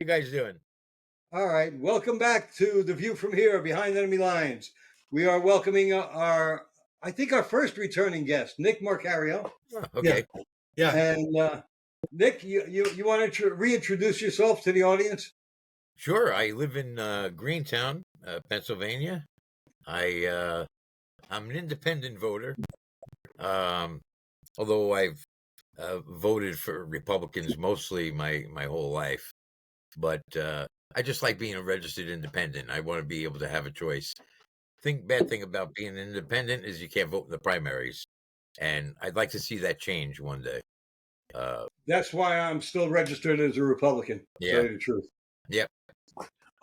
guys doing? All right, welcome back to The View from Here, Behind Enemy Lines. We are welcoming I think our first returning guest, Nick Marcario. Oh, Yeah. okay. Yeah. And Nick, you want to reintroduce yourself to the audience? Sure. I live in Greentown, Pennsylvania. I'm an independent voter, although I've voted for Republicans mostly my whole life. But I just like being a registered independent. I want to be able to have a choice. Bad thing about being an independent is you can't vote in the primaries, and I'd like to see that change one day. That's why I'm still registered as a Republican. To tell you the truth. Yep.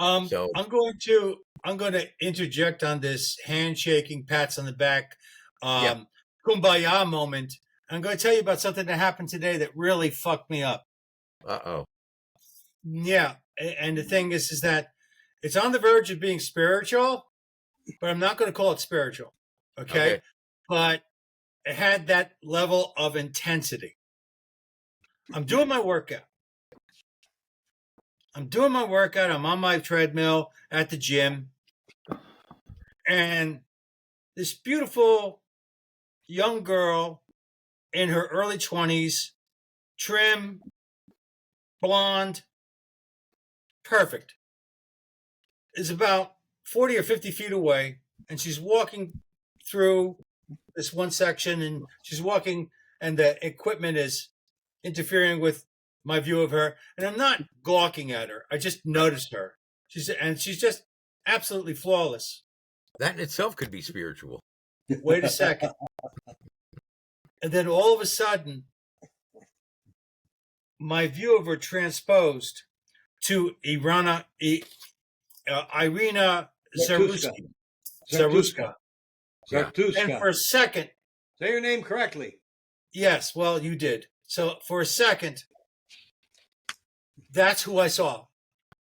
So I'm going to interject on this handshaking, pats on the back, kumbaya moment. I'm going to tell you about something that happened today that really fucked me up. Uh-oh. Yeah, and the thing is that it's on the verge of being spiritual, but I'm not going to call it spiritual, okay? But it had that level of intensity. I'm doing my workout. I'm on my treadmill at the gym. And this beautiful young girl in her early 20s, trim, blonde, perfect, is about 40 or 50 feet away. And she's walking through this one section, and she's walking, and the equipment is interfering with my view of her. And I'm not gawking at her. I just noticed her. She's just absolutely flawless. That in itself could be spiritual. Wait a second. And then all of a sudden, my view of her transposed to Iryna Zarutska. Zarutska. And for a second. Say your name correctly. Yes, well, you did. So for a second, that's who I saw.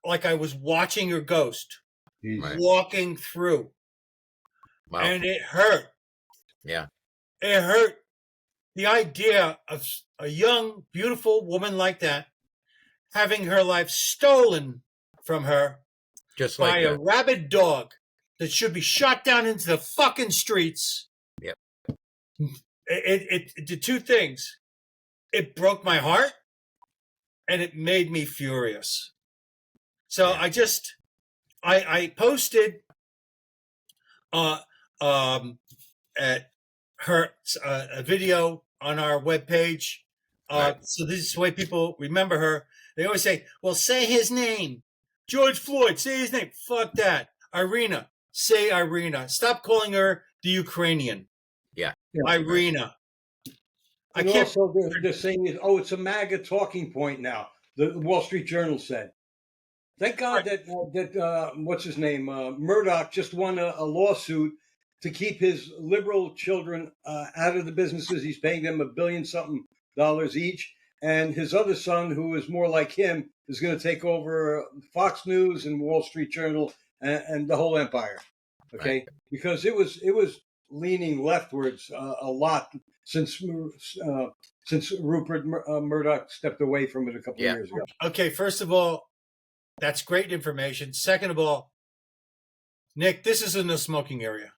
Like I was watching your ghost walking through. Wow. And it hurt. Yeah. It hurt. The idea of a young, beautiful woman like that having her life stolen from her just by like a rabid dog that should be shot down into the fucking streets. Yep. It did two things. It broke my heart, and it made me furious. So I posted at her a video on our webpage. So this is the way people remember her. They always say, well, say his name. George Floyd, say his name. Fuck that. Iryna, say Iryna. Stop calling her the Ukrainian. Yeah. Iryna. And also they're saying, it's a MAGA talking point now. The Wall Street Journal said. Thank God that what's his name? Murdoch just won a lawsuit to keep his liberal children out of the businesses. He's paying them $1 billion something each. And his other son, who is more like him, is going to take over Fox News and Wall Street Journal and the whole empire. Okay. Right. Because it was leaning leftwards a lot since Rupert Murdoch stepped away from it a couple of years ago. Okay. First of all, that's great information. Second of all, Nick, this isn't a smoking area.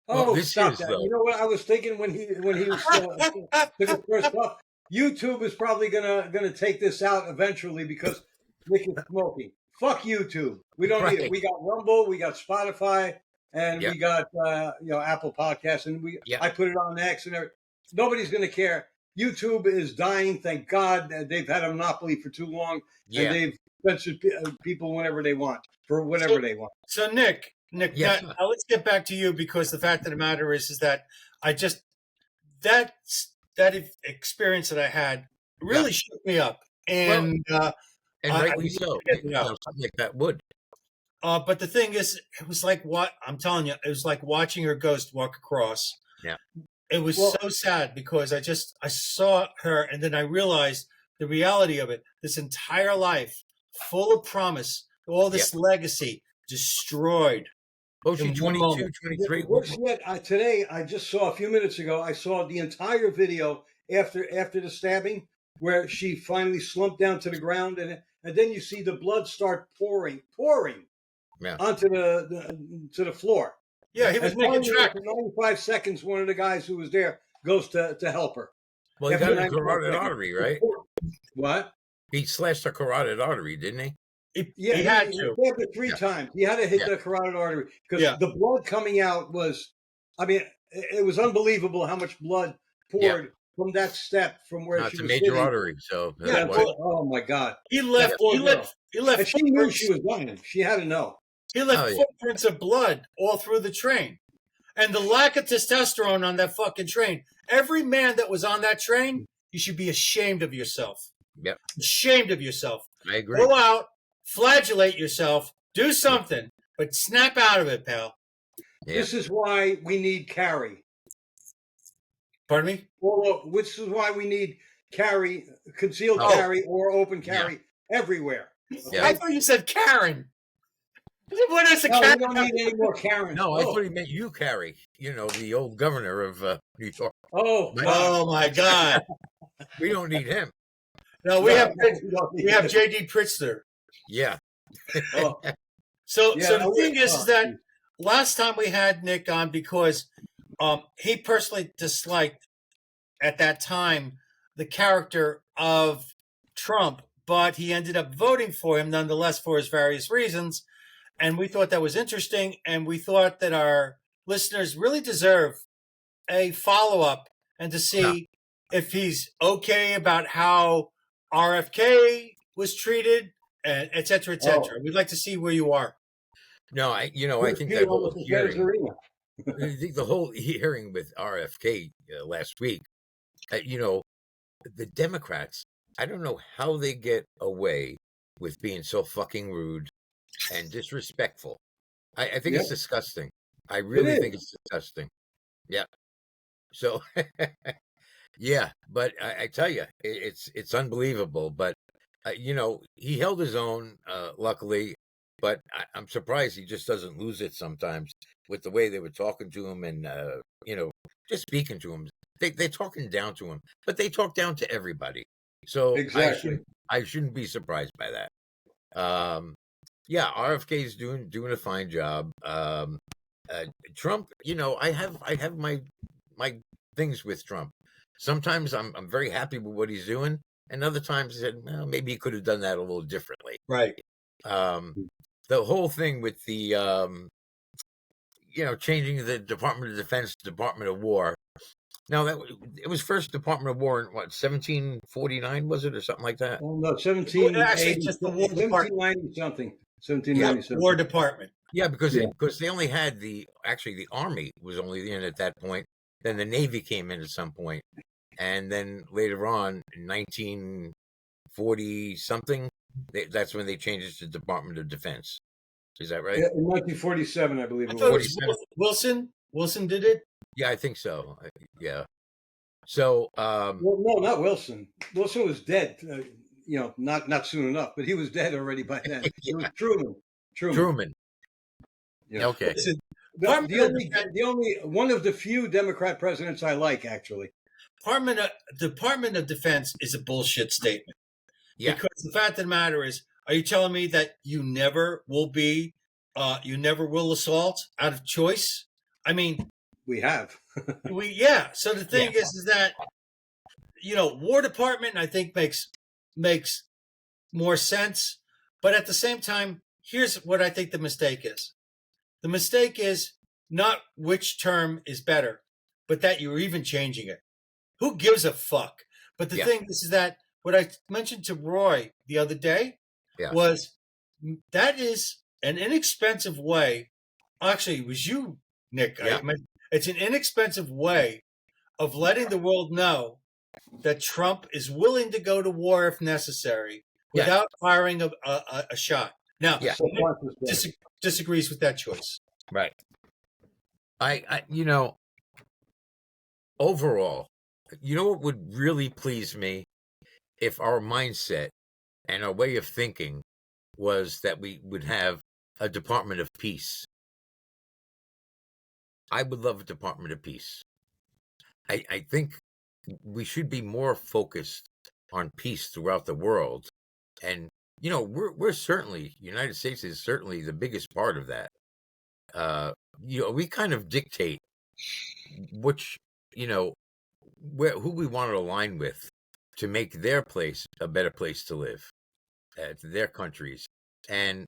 Oh, stop that! You know what I was thinking when he was took his first puff. YouTube is probably gonna take this out eventually because Nick is smoking. Fuck YouTube. We don't need it. We got Rumble, we got Spotify, and we got Apple Podcasts, and I put it on X and everything. Nobody's gonna care. YouTube is dying. Thank God. They've had a monopoly for too long, and they've censored people whenever they want for whatever they want. So Nick, now let's get back to you, because the fact of the matter is that I just that experience that I had really shook me up, and rightly so. Something like that would. But the thing is, it was like I'm telling you, it was like watching her ghost walk across. Yeah, it was so sad because I saw her, and then I realized the reality of it. This entire life, full of promise, all this legacy destroyed. Oh, she's 22, 23. Today, I just saw a few minutes ago, I saw the entire video after the stabbing where she finally slumped down to the ground and then you see the blood start pouring Yeah. onto the floor. Yeah, he was And making finally, track. after 95 seconds, one of the guys who was there goes to help her. Well, he After got a 95 carotid seconds. artery, right? What? He slashed a carotid artery, didn't he? Yeah, he had he to. stabbed it 3 times. He had to hit Yeah. the carotid artery because Yeah. the blood coming out was, I mean, it was unbelievable how much blood poured from that step from where No, she it's a was major sitting. artery, so that's Yeah, why. well, Oh my God! He left. That poor He left. girl. He left. And she knew footprints- she was dying. She had to know. He left Oh, yeah. footprints of blood all through the train. And the lack of testosterone on that fucking train. Every man that was on that train, you should be ashamed of yourself. Yep. Ashamed of yourself. I agree. Go out, flagellate yourself, do something, but snap out of it, pal. Yeah. This is why we need carry. Pardon me? Well, which is why we need carry, concealed Oh. carry or open carry everywhere. Yeah. I thought you said Karen. What is a No, we Karen? don't need any more Karens. No, I thought he meant you, Carrie. You know, the old governor of New York. Oh, Oh my God! We don't need him. No, we have don't need we have it. J.D. Pritzker. Yeah. Oh, So Yeah, the thing is that last time we had Nick on because he personally disliked at that time the character of Trump, but he ended up voting for him nonetheless for his various reasons. And we thought that was interesting, and we thought that our listeners really deserve a follow-up and to see if he's okay about how RFK was treated, and et cetera, et cetera. We'd like to see where you are. No, I think that whole hearing, Iryna. I think the whole hearing with RFK last week, the Democrats, I don't know how they get away with being so fucking rude and disrespectful. I think it's disgusting. I really think it's disgusting. Yeah. So, yeah, but I tell you, it's unbelievable. But he held his own, luckily. But I'm surprised he just doesn't lose it sometimes with the way they were talking to him and just speaking to him. They're talking down to him, but they talk down to everybody. So Exactly. I shouldn't be surprised by that. Yeah, RFK's doing a fine job. Trump, I have my things with Trump. Sometimes I'm very happy with what he's doing, and other times I said, well, maybe he could have done that a little differently. Right. The whole thing with the changing the Department of Defense to Department of War. Now it was first Department of War in what 1749 was it or something like that? Oh, no, 1780, Actually, just the War Department. 1790 something. 1790 War Department. Yeah, because they only had the Army was only in at that point. Then the Navy came in at some point, and then later on in 1940 something, that's when they changed it to Department of Defense. Is that right? Yeah, in 1947, I believe I it thought was. it was Wilson. Wilson did it. Yeah, I think so. Yeah. So, Well, no, not Wilson. Wilson was dead. Not soon enough, but he was dead already by then. It was Truman. Truman. Yeah. Okay. Listen, The only one of the few Democrat presidents I like, actually. Department of Defense is a bullshit statement. Yeah. Because the fact of the matter is, are you telling me that you never will assault out of choice? I mean, We have. So the thing is that War Department I think makes more sense, but at the same time, here's what I think the mistake is. The mistake is not which term is better, but that you're even changing it. Who gives a fuck? But the thing is that what I mentioned to Roy the other day was that is an inexpensive way. Actually, it was you, Nick. Yeah. It's an inexpensive way of letting the world know that Trump is willing to go to war if necessary without firing a shot. Now, Nick disagrees with that choice. Right. I overall, what would really please me if our mindset and our way of thinking was that we would have a Department of Peace. I would love a Department of Peace. I think we should be more focused on peace throughout the world and we're certainly, United States is certainly the biggest part of that. We kind of dictate which, who we want to align with to make their place a better place to live, to their countries. And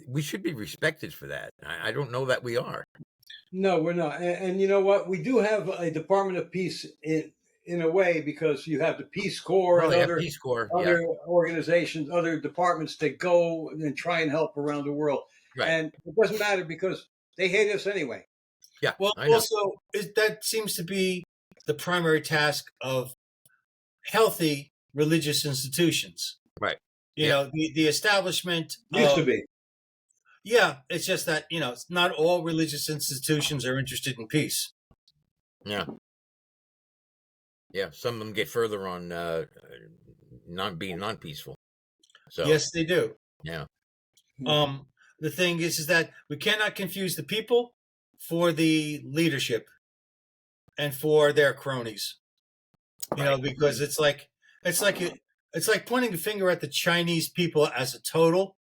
we should be respected for that. I don't know that we are. No, we're not. And you know what? We do have a Department of Peace in a way, because you have the Peace Corps and other Peace Corps, organizations, other departments that go and try and help around the world. Right. And it doesn't matter because they hate us anyway. Yeah. Well, also, that seems to be the primary task of healthy religious institutions. Right. The establishment used to be. Yeah, it's just that, not all religious institutions are interested in peace. Yeah. Yeah, some of them get further on being non-peaceful. So yes, they do. Yeah. The thing is that we cannot confuse the people for the leadership and for their cronies. Because it's like pointing a finger at the Chinese people as a total,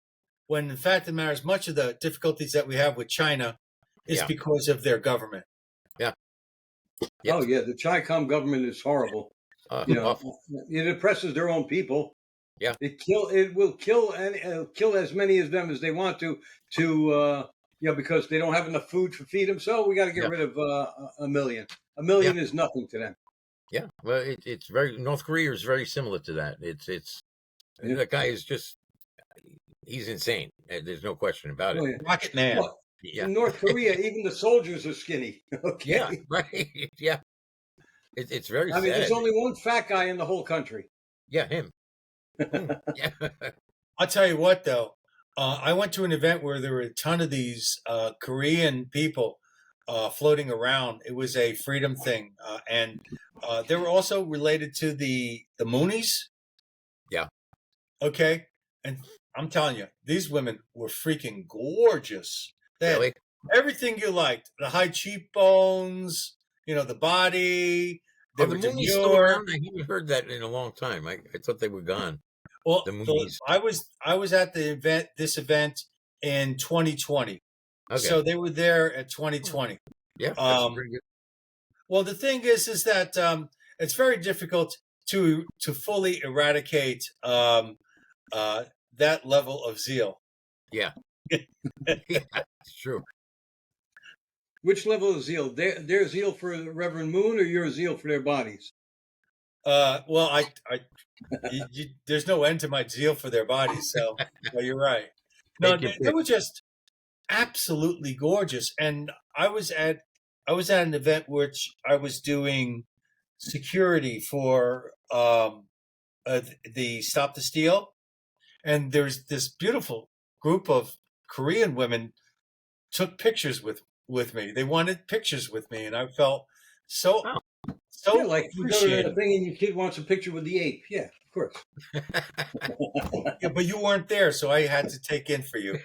when in fact the matter is much of the difficulties that we have with China is because of their government. Yeah. Yes. Oh yeah, the Chi-Com government is horrible. It oppresses their own people. Yeah, it will kill as many of them as they want to because they don't have enough food to feed them. So we got to get rid of a million. A million is nothing to them. Yeah, well, it's very North Korea is very similar to that. That guy is he's insane. There's no question about it. Oh, yeah. Rocket man. Well, in North Korea, even the soldiers are skinny. Okay. Yeah, right. Yeah. It's very sad. There's only one fat guy in the whole country. Yeah, him. Yeah. I'll tell you what, though. I went to an event where there were a ton of these Korean people floating around. It was a freedom thing. And they were also related to the Moonies. Yeah. Okay. And I'm telling you, these women were freaking gorgeous. They had everything you liked. The high cheekbones, the body. Are the Moonies still around? I haven't heard that in a long time. I thought they were gone. Well, I was at this event in 2020. Okay. So they were there at 2020. Yeah, that's pretty good. Well, the thing is that it's very difficult to fully eradicate that level of zeal. Yeah. Yeah, it's true. Which level of zeal? Their zeal for Reverend Moon, or your zeal for their bodies? Well, there's no end to my zeal for their bodies. So you're right. No, they were just absolutely gorgeous. And I was at an event which I was doing security for the Stop the Steal, and there's this beautiful group of Korean women took pictures with me. They wanted pictures with me, and I felt so like you go to the thing and your kid wants a picture with the ape. Yeah, of course. Yeah, but you weren't there, so I had to take in for you.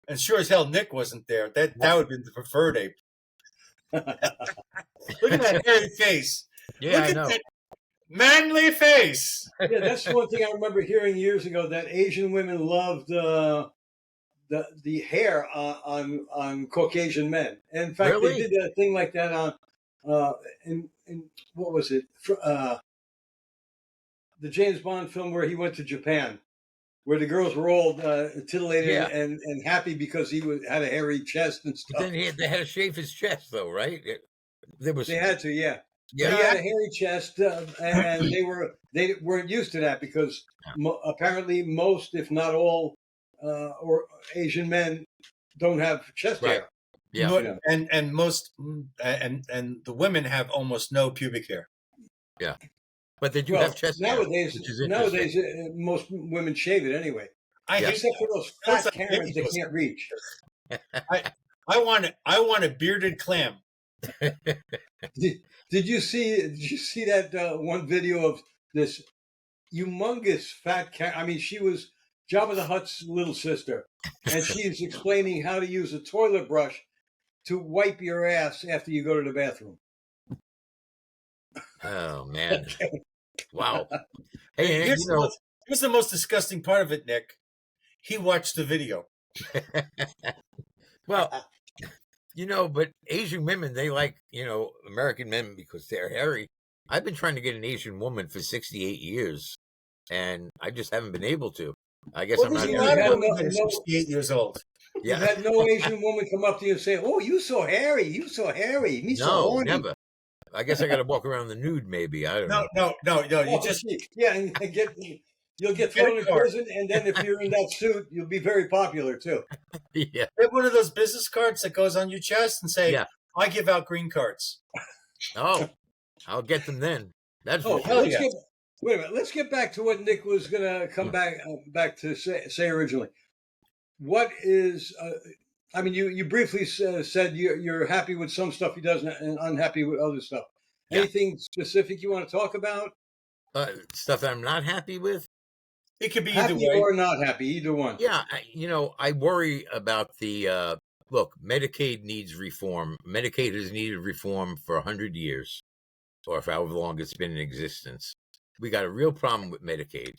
And sure as hell, Nick wasn't there. That would have been the preferred ape. Look at that hairy face. Yeah, Look at that manly face. Yeah, that's one thing I remember hearing years ago, that Asian women loved the hair on Caucasian men. And in fact, They did a thing like that on in what was it? The James Bond film where he went to Japan, where the girls were all titillated and happy because he had a hairy chest and stuff. But then they had to shave his chest, though, right? They had to, yeah. Yeah, he had a hairy chest, and they weren't used to that because apparently most, if not all, or Asian men don't have chest hair. Yeah, and most and the women have almost no pubic hair. Yeah, but they do have chest hair. Nowadays, most women shave it anyway. Except for those fat Karens that can't reach. I want a bearded clam. Did you see that one video of this humongous fat Karen? I mean, she was Jabba the Hutt's little sister, and she's explaining how to use a toilet brush to wipe your ass after you go to the bathroom. Oh man! Wow. Hey, Here's the most disgusting part of it, Nick. He watched the video. Well, but Asian women, they like, American men because they're hairy. I've been trying to get an Asian woman for 68 years, and I just haven't been able to. I guess I'm there's not. a lot of women that are 68 years old. You've had no Asian woman come up to you and say, "Oh, you so hairy, me so horny." Never. I guess I got to walk around the nude, maybe. I don't know. No. You just and you'll get thrown in prison, and then if you're in that suit, you'll be very popular too. Yeah. Get one of those business cards that goes on your chest and say, "I give out green cards." Oh, I'll get them then. That's wait a minute. Let's get back to what Nick was going to come back to say originally. What is? I mean, you briefly said you're happy with some stuff he does and unhappy with other stuff. Yeah. Anything specific you want to talk about? Stuff that I'm not happy with? It could be happy either way. Or not happy, either one. Yeah, I worry about the look. Medicaid needs reform. Medicaid has needed reform for 100 years, or for however long it's been in existence. We got a real problem with Medicaid.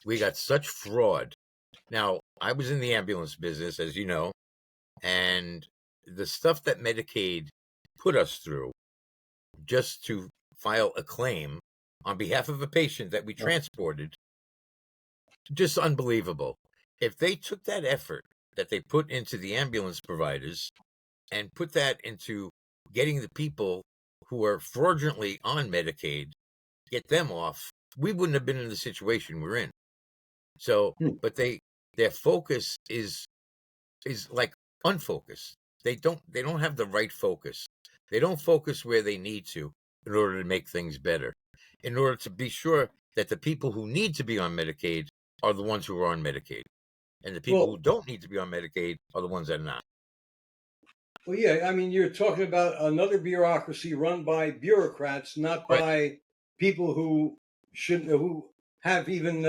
We got such fraud. Now, I was in the ambulance business, as you know, and the stuff that Medicaid put us through just to file a claim on behalf of a patient that we transported, just unbelievable. If they took that effort that they put into the ambulance providers and put that into getting the people who are fraudulently on Medicaid, get them off, we wouldn't have been in the situation we're in. So, but their focus is like unfocused. They don't have the right focus. They don't focus where they need to in order to make things better, in order to be sure that the people who need to be on Medicaid are the ones who are on Medicaid, and the people who don't need to be on Medicaid are the ones that are not. Well, yeah, I mean, you're talking about another bureaucracy run by bureaucrats, not by people who have even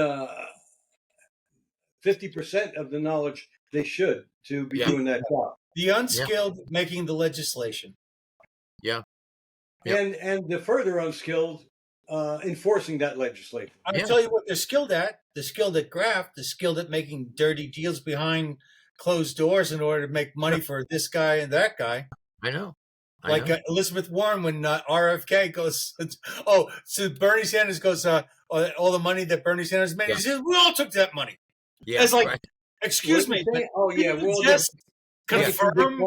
50% of the knowledge they should to be doing that job. The unskilled making the legislation. Yeah. And the further unskilled enforcing that legislation. I'll tell you what they're skilled at. They're skilled at graft. They're skilled at making dirty deals behind closed doors in order to make money for this guy and that guy. I know. Elizabeth Warren, when RFK goes, so Bernie Sanders goes, all the money that Bernie Sanders made, he says, we all took that money. Yeah, it's like, excuse me. We'll just confirm.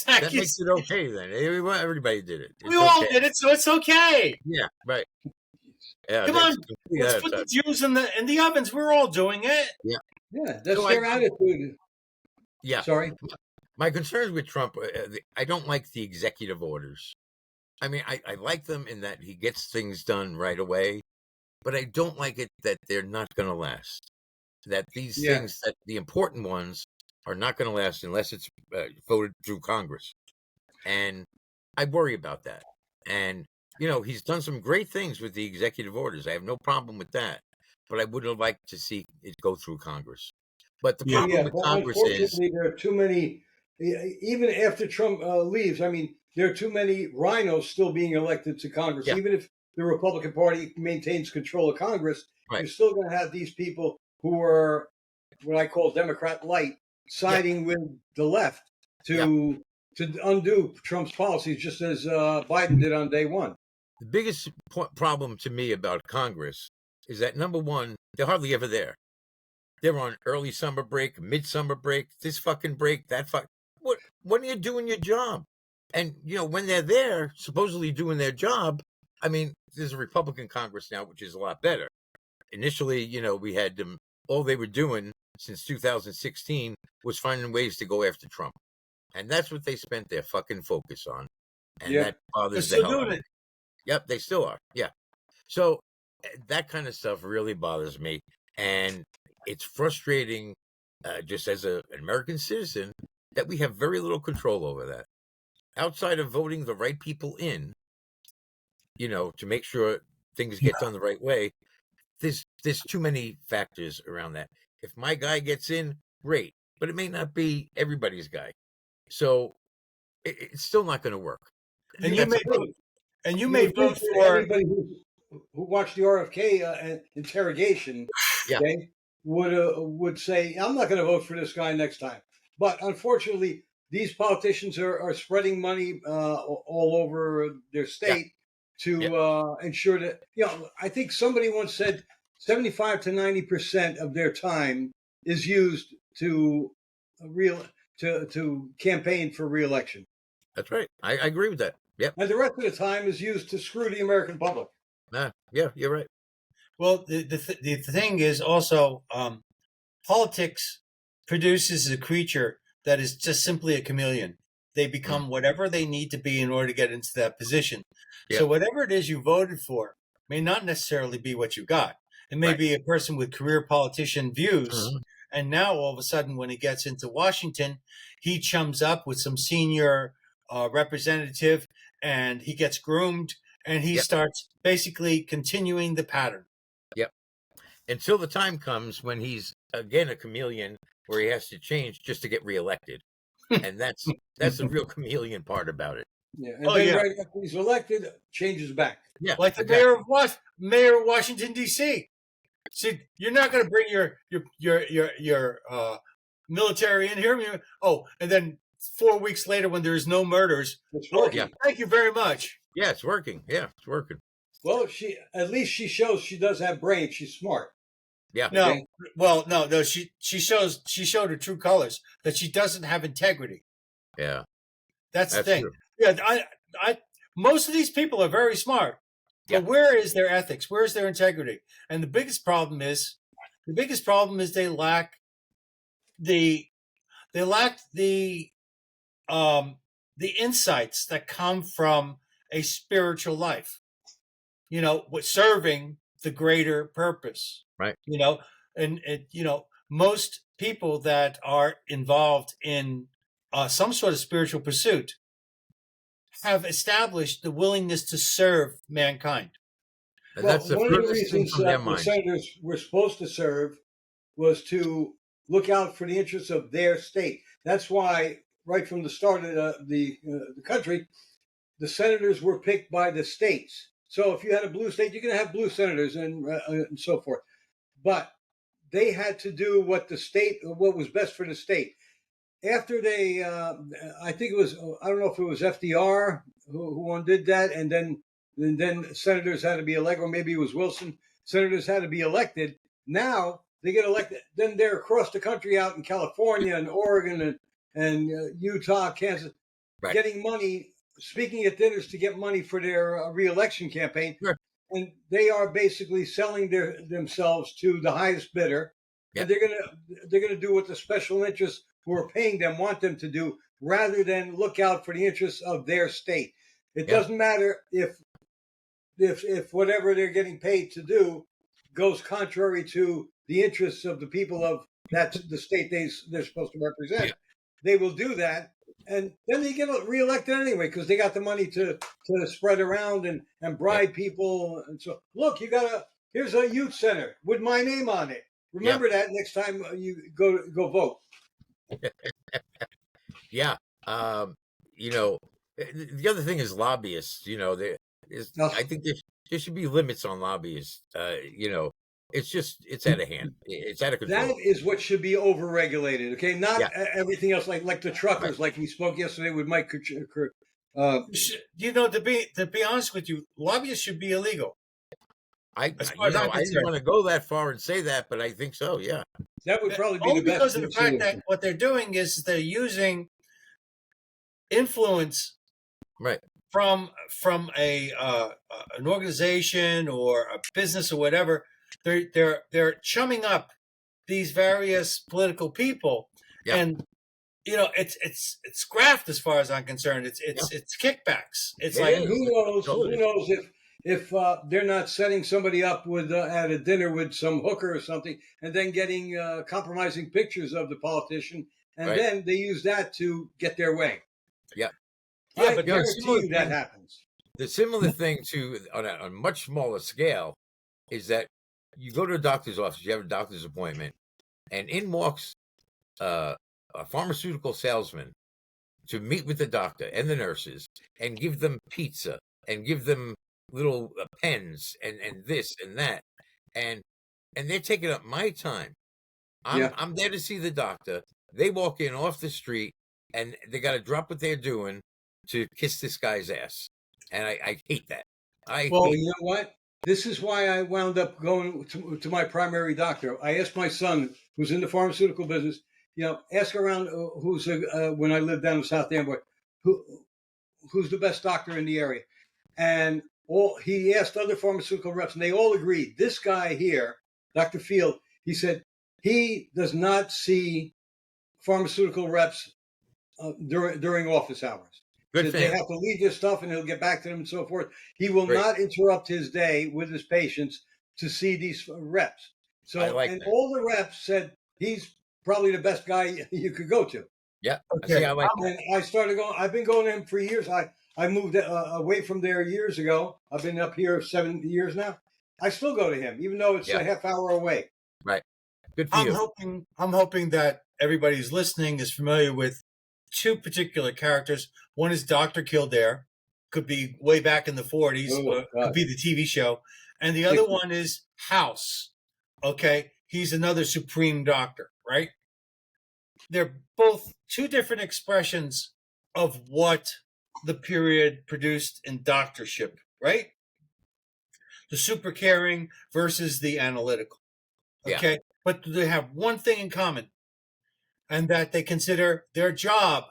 That makes it okay then. Everybody did it. We all did it, so it's okay. Yeah, right. Yeah, come on, let's put the Jews in the ovens. We're all doing it. Yeah, that's their attitude. Yeah. Sorry. My concerns with Trump, I don't like the executive orders. I mean, I like them in that he gets things done right away, but I don't like it that they're not going to last. That these things, that the important ones, are not going to last unless it's voted through Congress. And I worry about that. And, he's done some great things with the executive orders. I have no problem with that. But I would have liked to see it go through Congress. But the problem with Congress is, there are too many, even after Trump leaves, I mean, there are too many rhinos still being elected to Congress. Even if the Republican Party maintains control of Congress, you're still going to have these people who are what I call Democrat light, siding with the left to undo Trump's policies, just as Biden did on day one. The biggest problem to me about Congress is that, number one, they're hardly ever there. They're on early summer break, midsummer break, this fucking break, that When are you doing your job? And, when they're there, supposedly doing their job, I mean, there's a Republican Congress now, which is a lot better. Initially, we had them, all they were doing since 2016 was finding ways to go after Trump. And that's what they spent their fucking focus on. And that bothers the hell out of me. Yep, they still are. Yeah. So that kind of stuff really bothers me. And it's frustrating, just as an American citizen, that we have very little control over that. Outside of voting the right people in, to make sure things get done the right way, there's too many factors around that. If my guy gets in, great, but it may not be everybody's guy. So it's still not going to work. And you may vote for anybody who watched the RFK interrogation. Yeah. Okay, would say, I'm not going to vote for this guy next time. But unfortunately, these politicians are spreading money all over their Yeah. state to Yeah. ensure that, I think somebody once said 75 to 90% of their time is used to real to campaign for reelection. That's right. I agree with that. Yep. And the rest of the time is used to screw the American public. Yeah, you're right. Well, the thing is also politics produces a creature that is just simply a chameleon. They become whatever they need to be in order to get into that position. Yeah. So whatever it is you voted for may not necessarily be what you got. It may Right. be a person with career politician views. Mhm. And now all of a sudden, when he gets into Washington, he chums up with some senior representative and he gets groomed and he Yep. starts basically continuing the pattern. Yep. Until the time comes when he's again a chameleon where he has to change just to get reelected. And that's the real chameleon part about it. Yeah, and then right after he's elected, changes back. Yeah, like the exactly. mayor of Washington D.C. See, you're not going to bring your military in here. And then 4 weeks later, when there's no murders, It's working. Yeah. Thank you very much. Yeah, it's working. Yeah, it's working. Well, at least she shows she does have brains. She's smart. Yeah. No, Okay? well, no. She showed her true colors, that she doesn't have integrity. Yeah. That's the thing. True. Yeah, I most of these people are very smart, but where is their ethics? Where is their integrity? And the biggest problem is they lack the insights that come from a spiritual life. Serving the greater purpose. Right. And most people that are involved in some sort of spiritual pursuit have established the willingness to serve mankind. And that's the one of the furthest thing reasons from their the mind. senators were supposed to serve was to look out for the interests of their state. That's why, right from the start of the country, the senators were picked by the states. So if you had a blue state, you're going to have blue senators and so forth. But they had to do what was best for the state. After they, I think it was, I don't know if it was FDR who undid that, and then senators had to be elected, or maybe it was Wilson. Senators had to be elected. Now they get elected. Then they're across the country, out in California and Oregon and Utah, Kansas, getting money, speaking at dinners to get money for their reelection campaign. Sure. And they are basically selling themselves to the highest bidder. And they're gonna do what the special interests who are paying them want them to do, rather than look out for the interests of their state. It doesn't matter if whatever they're getting paid to do goes contrary to the interests of the people of the state they're supposed to represent. They will do that, and then they get reelected anyway because they got the money to spread around and bribe people. And so, look, here's a youth center with my name on it. Remember that next time you go vote. Yeah. The other thing is lobbyists. I think there should be limits on lobbyists. It's out of hand. It's out of control. That is what should be overregulated. Okay, not everything else like the truckers, like we spoke yesterday with Mike. To be honest with you, lobbyists should be illegal. I didn't want to go that far and say that, but I think so. Yeah, that would probably be only the best. Because of the fact that what they're doing is they're using influence, right, from an organization or a business or whatever. They're chumming up these various political people, and it's graft as far as I'm concerned. It's kickbacks. It's like who knows if they're not setting somebody up with at a dinner with some hooker or something, and then getting compromising pictures of the politician, and then they use that to get their way. But guarantee you that happens. The similar thing on a much smaller scale is that you go to a doctor's office, you have a doctor's appointment, and in walks a pharmaceutical salesman to meet with the doctor and the nurses and give them pizza and give them little pens and this and that. And and they're taking up my time. Yeah. I'm there to see the doctor. They walk in off the street, and they got to drop what they're doing to kiss this guy's ass, and I hate that. Well, you know what? This is why I wound up going to my primary doctor. I asked my son, who's in the pharmaceutical business, ask around who's when I lived down in South Amboy, who's the best doctor in the area, and he asked other pharmaceutical reps, and they all agreed. This guy here, Dr. Field, he said he does not see pharmaceutical reps during office hours. Good They have to leave their stuff and he'll get back to them and so forth. He will not interrupt his day with his patients to see these reps. So, and that. All the reps said he's probably the best guy you could go to. Yeah. Okay. And I started going. I've been going to him for years. I moved away from there years ago. I've been up here 7 years now. I still go to him, even though it's a half hour away. Right. Good for you. I'm hoping that everybody who's listening is familiar with two particular characters. One is Dr. Kildare, could be way back in the 40s, could be the TV show. And the other one is House. Okay. He's another supreme doctor, right? They're both two different expressions of what the period produced in doctorship, right? The super caring versus the analytical. Okay. Yeah. But they have one thing in common, and that they consider their job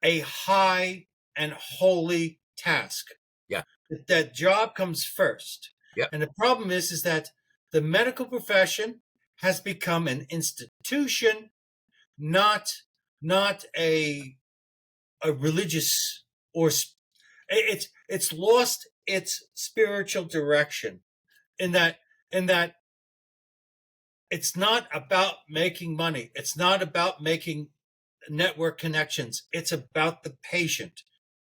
a high and holy task. Yeah. That job comes first. Yeah. And the problem is that the medical profession has become an institution, not a religious, or it's lost its spiritual direction in that it's not about making money. It's not about making network connections. It's about the patient.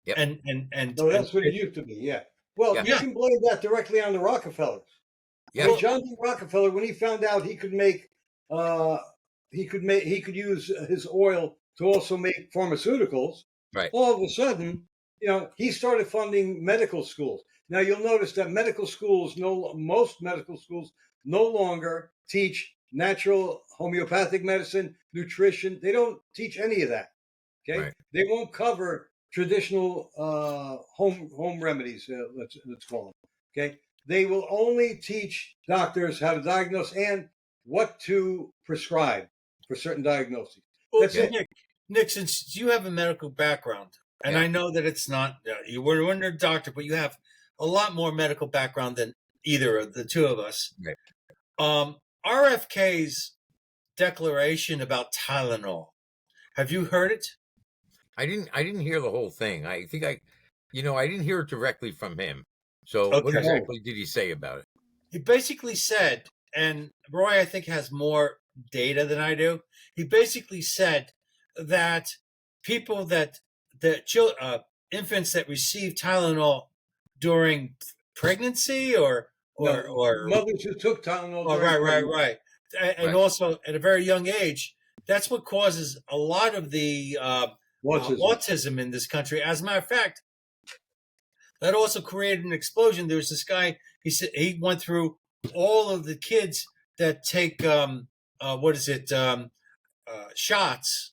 Yep. And so that's what it used to be. Yeah. Well, you can blame that directly on the Rockefellers. Yeah. Well, John D. Rockefeller, when he found out he could use his oil to also make pharmaceuticals. Right. All of a sudden, he started funding medical schools. Now you'll notice that most medical schools no longer teach natural homeopathic medicine, nutrition. They don't teach any of that. Okay. Right. They won't cover traditional home remedies. Let's call them. Okay. They will only teach doctors how to diagnose and what to prescribe for certain diagnoses. That's it. Nick, since you have a medical background, and I know that it's not, you were a doctor, but you have a lot more medical background than either of the two of us. Right. RFK's declaration about Tylenol. Have you heard it? I didn't hear the whole thing. I think I didn't hear it directly from him. So what exactly did he say about it? He basically said, and Roy, I think, has more data than I do. He basically said that people infants that receive Tylenol during pregnancy or mothers who took Tylenol. Right. And also at a very young age, that's what causes a lot of the autism in this country. As a matter of fact, that also created an explosion. There was this guy, he said he went through all of the kids that take shots,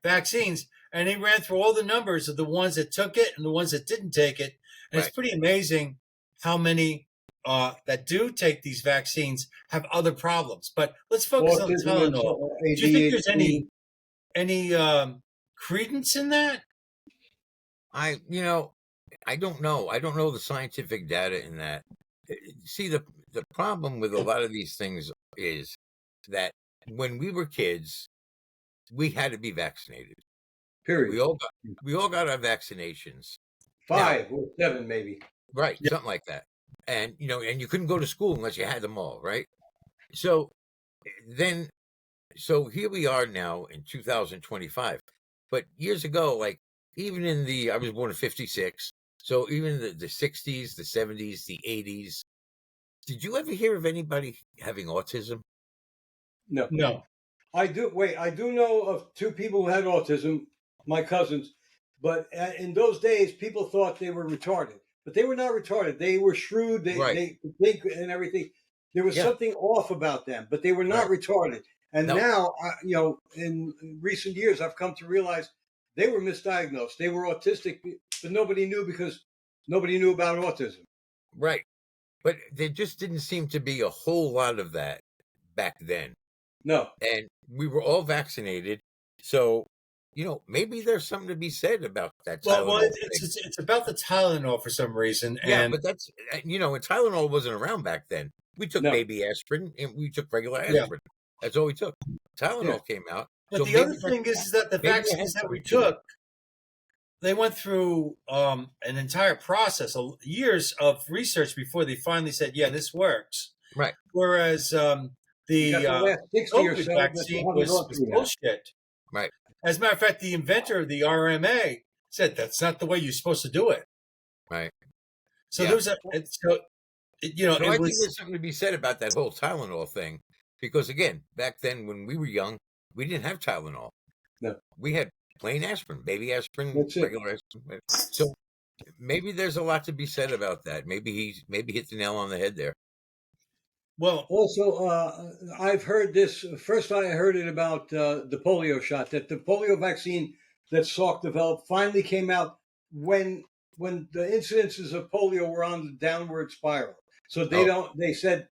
vaccines, and he ran through all the numbers of the ones that took it and the ones that didn't take it. And it's pretty amazing how many that do take these vaccines have other problems. But let's focus on Tylenol. Do you think there's any credence in that? I don't know. I don't know the scientific data in that. See, the problem with a lot of these things is that when we were kids, we had to be vaccinated. Period. We all got our vaccinations. 5 or 7, maybe. Right, something like that. And and you couldn't go to school unless you had them all, right? So here we are now in 2025. But years ago, like even I was born in 56. So even the 60s, the 70s, the 80s, did you ever hear of anybody having autism? No. I do know of 2 people who had autism, my cousins, but in those days, people thought they were retarded. but they were not retarded. They were shrewd. They think and everything. There was something off about them, but they were not retarded. And now, in recent years, I've come to realize they were misdiagnosed. They were autistic, but nobody knew because nobody knew about autism. Right. But there just didn't seem to be a whole lot of that back then. No. And we were all vaccinated. So, maybe there's something to be said about that Tylenol. Well, it's about the Tylenol for some reason. Yeah, but that's, and Tylenol wasn't around back then. We took baby aspirin and we took regular aspirin. Yeah. That's all we took. Tylenol came out. But the other thing is that the vaccines that we took, they went through an entire process, years of research before they finally said, yeah, this works. Right. Whereas the COVID vaccine was bullshit. Right. As a matter of fact, the inventor of the RMA said that's not the way you're supposed to do it. Right. So there was I think there's something to be said about that whole Tylenol thing, because again, back then when we were young, we didn't have Tylenol. No. We had plain aspirin, baby aspirin, regular aspirin. So maybe there's a lot to be said about that. Maybe he hit the nail on the head there. Well, also, I've heard this. First, I heard it about the polio shot, that the polio vaccine that Salk developed finally came out when the incidences of polio were on the downward spiral. So they said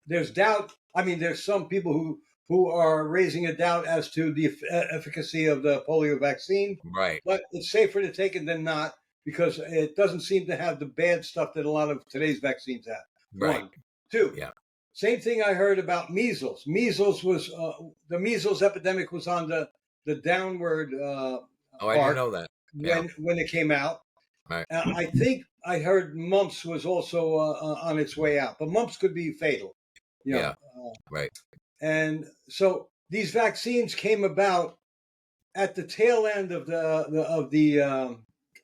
there's doubt. I mean, there's some people who are raising a doubt as to the efficacy of the polio vaccine. Right. But it's safer to take it than not, because it doesn't seem to have the bad stuff that a lot of today's vaccines have. Right. 1. 2. Yeah. Same thing I heard about measles. Measles was the measles epidemic was on the downward. I didn't know that. When it came out. Right. I think I heard mumps was also on its way out, but mumps could be fatal. Right. And so these vaccines came about at the tail end of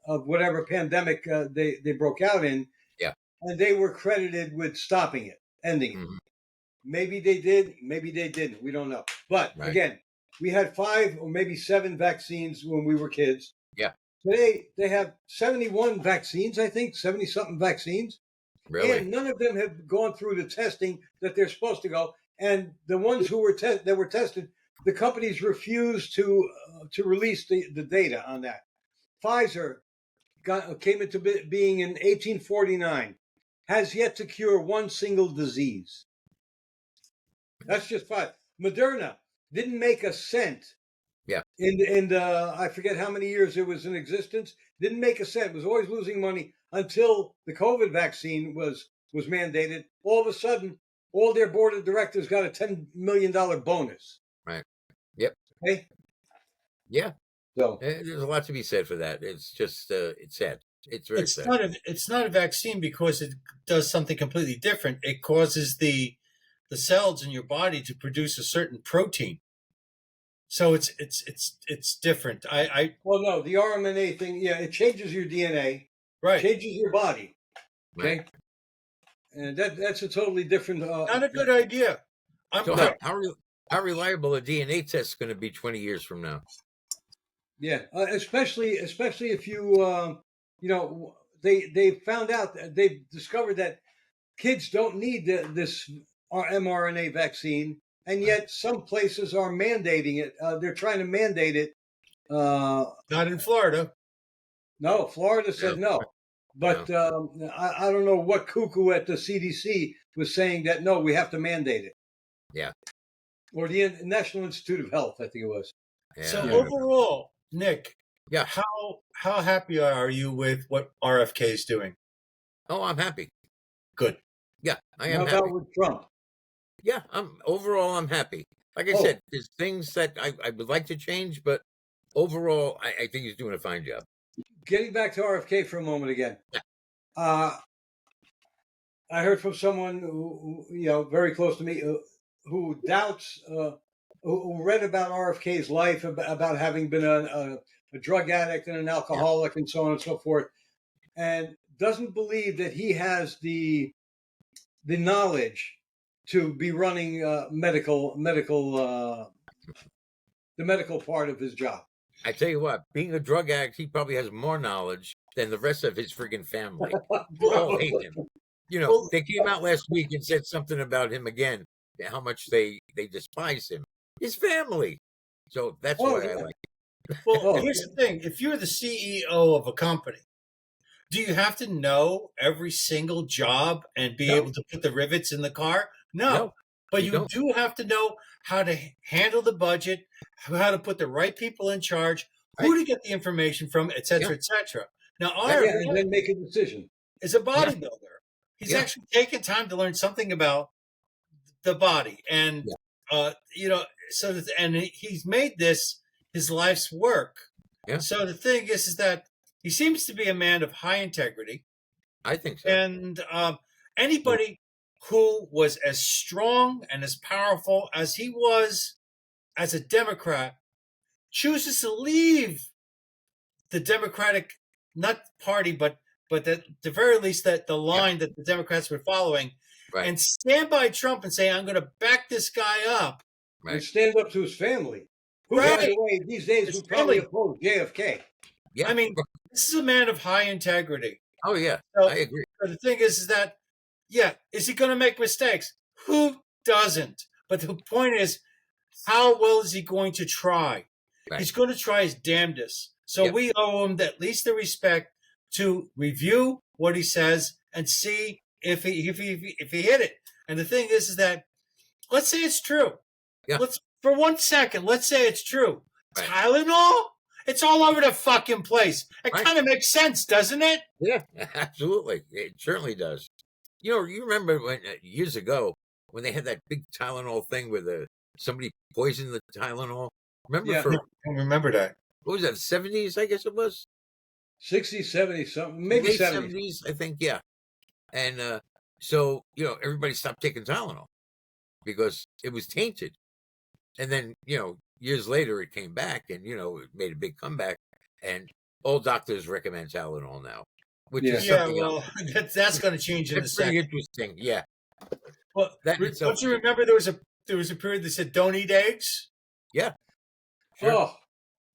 of whatever pandemic they broke out in. Yeah. And they were credited with stopping it, ending it. Mm-hmm. Maybe they did, maybe they didn't. We don't know. But again, we had 5 or maybe 7 vaccines when we were kids. Yeah. Today they have 71 vaccines, I think, 70-something vaccines. Really? And none of them have gone through the testing that they're supposed to go. And the ones who were that were tested, the companies refused to release the data on that. Pfizer came into being in 1849, has yet to cure one single disease. That's just 5. Moderna didn't make a cent. Yeah. In I forget how many years it was in existence. Didn't make a cent. Was always losing money until the COVID vaccine was mandated. All of a sudden, all their board of directors got a $10 million bonus. Right. Yep. Okay. Yeah. So there's a lot to be said for that. It's just it's sad. It's very sad. It's not a vaccine because it does something completely different. It causes the cells in your body to produce a certain protein. So it's different. Well, no, the RMNA thing, it changes your DNA, right? Changes your body, okay? Right. And that's a totally different. Not a good idea. How reliable a DNA test is going to be 20 years from now? Yeah, especially if you they found out, they discovered that kids don't need this mRNA vaccine. And yet some places are mandating it. They're trying to mandate it. Not in Florida. No, Florida said no. But I don't know what cuckoo at the CDC was saying that, no, we have to mandate it. Yeah. Or the National Institute of Health, I think it was. Yeah. So overall, Nick, how happy are you with what RFK is doing? Oh, I'm happy. Good. Yeah, I am happy. How about with Trump? Yeah, I'm happy. Like I said, there's things that I would like to change, but overall, I think he's doing a fine job. Getting back to RFK for a moment again. I heard from someone who very close to me, who doubts, who read about RFK's life, about having been a drug addict and an alcoholic and so on and so forth, and doesn't believe that he has the knowledge to be running the medical part of his job. I tell you what, being a drug addict, he probably has more knowledge than the rest of his friggin' family. They all hate him. Well, They came out last week and said something about him again, how much they despise him. His family. So that's why I like him. Well, here's the thing. If you're the CEO of a company, do you have to know every single job and be able to put the rivets in the car? No. But you do have to know how to handle the budget, how to put the right people in charge, who to get the information from, et cetera, et cetera. Now, and then make a decision. Is a bodybuilder. He's actually taken time to learn something about the body, and and he's made this his life's work. Yeah. So the thing is that he seems to be a man of high integrity. I think so. And anybody who was as strong and as powerful as he was as a Democrat chooses to leave the Democratic, not party, but at the very least that the line that the Democrats were following, and stand by Trump and say, I'm going to back this guy up. And stand up to his family. Who, by the way, these days would probably oppose JFK. Yeah. I mean, this is a man of high integrity. Oh, yeah. So, I agree. The thing is that, is he going to make mistakes? Who doesn't? But the point is, how well is he going to try? Right. He's going to try his damnedest. So we owe him at least the respect to review what he says and see if he hit it. And the thing is that, let's say it's true. Yeah. For 1 second, let's say it's true. Right. Tylenol? It's all over the fucking place. It kind of makes sense, doesn't it? Yeah, absolutely. It certainly does. You remember when years ago when they had that big Tylenol thing where somebody poisoned the Tylenol? Remember? Yeah, I remember that. What was that? 70s, I guess it was. 60s, 70s, something, maybe 70s, I think. Yeah, and so everybody stopped taking Tylenol because it was tainted, and then years later it came back and it made a big comeback, and all doctors recommend Tylenol now, which is something else. That's going to change in a second. Pretty interesting, yeah. Well, don't you remember there was a period that said don't eat eggs? Yeah. Sure. Oh,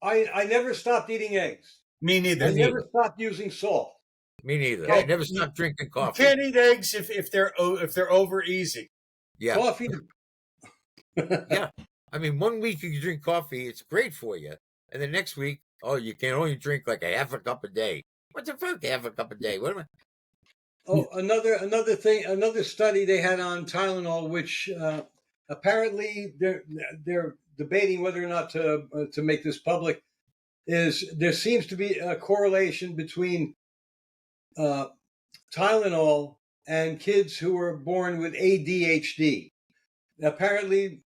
I never stopped eating eggs. Me neither. I never stopped using salt. Me neither. I never stopped drinking coffee. You can't eat eggs if they're over easy. Yeah. Coffee. Yeah. I mean, 1 week you drink coffee, it's great for you, and the next week, you can only drink like a half a cup a day. What the fuck, half a cup a day? What am I? Oh, another thing, another study they had on Tylenol, which apparently they're debating whether or not to make this public. Is there seems to be a correlation between Tylenol and kids who were born with ADHD. Apparently,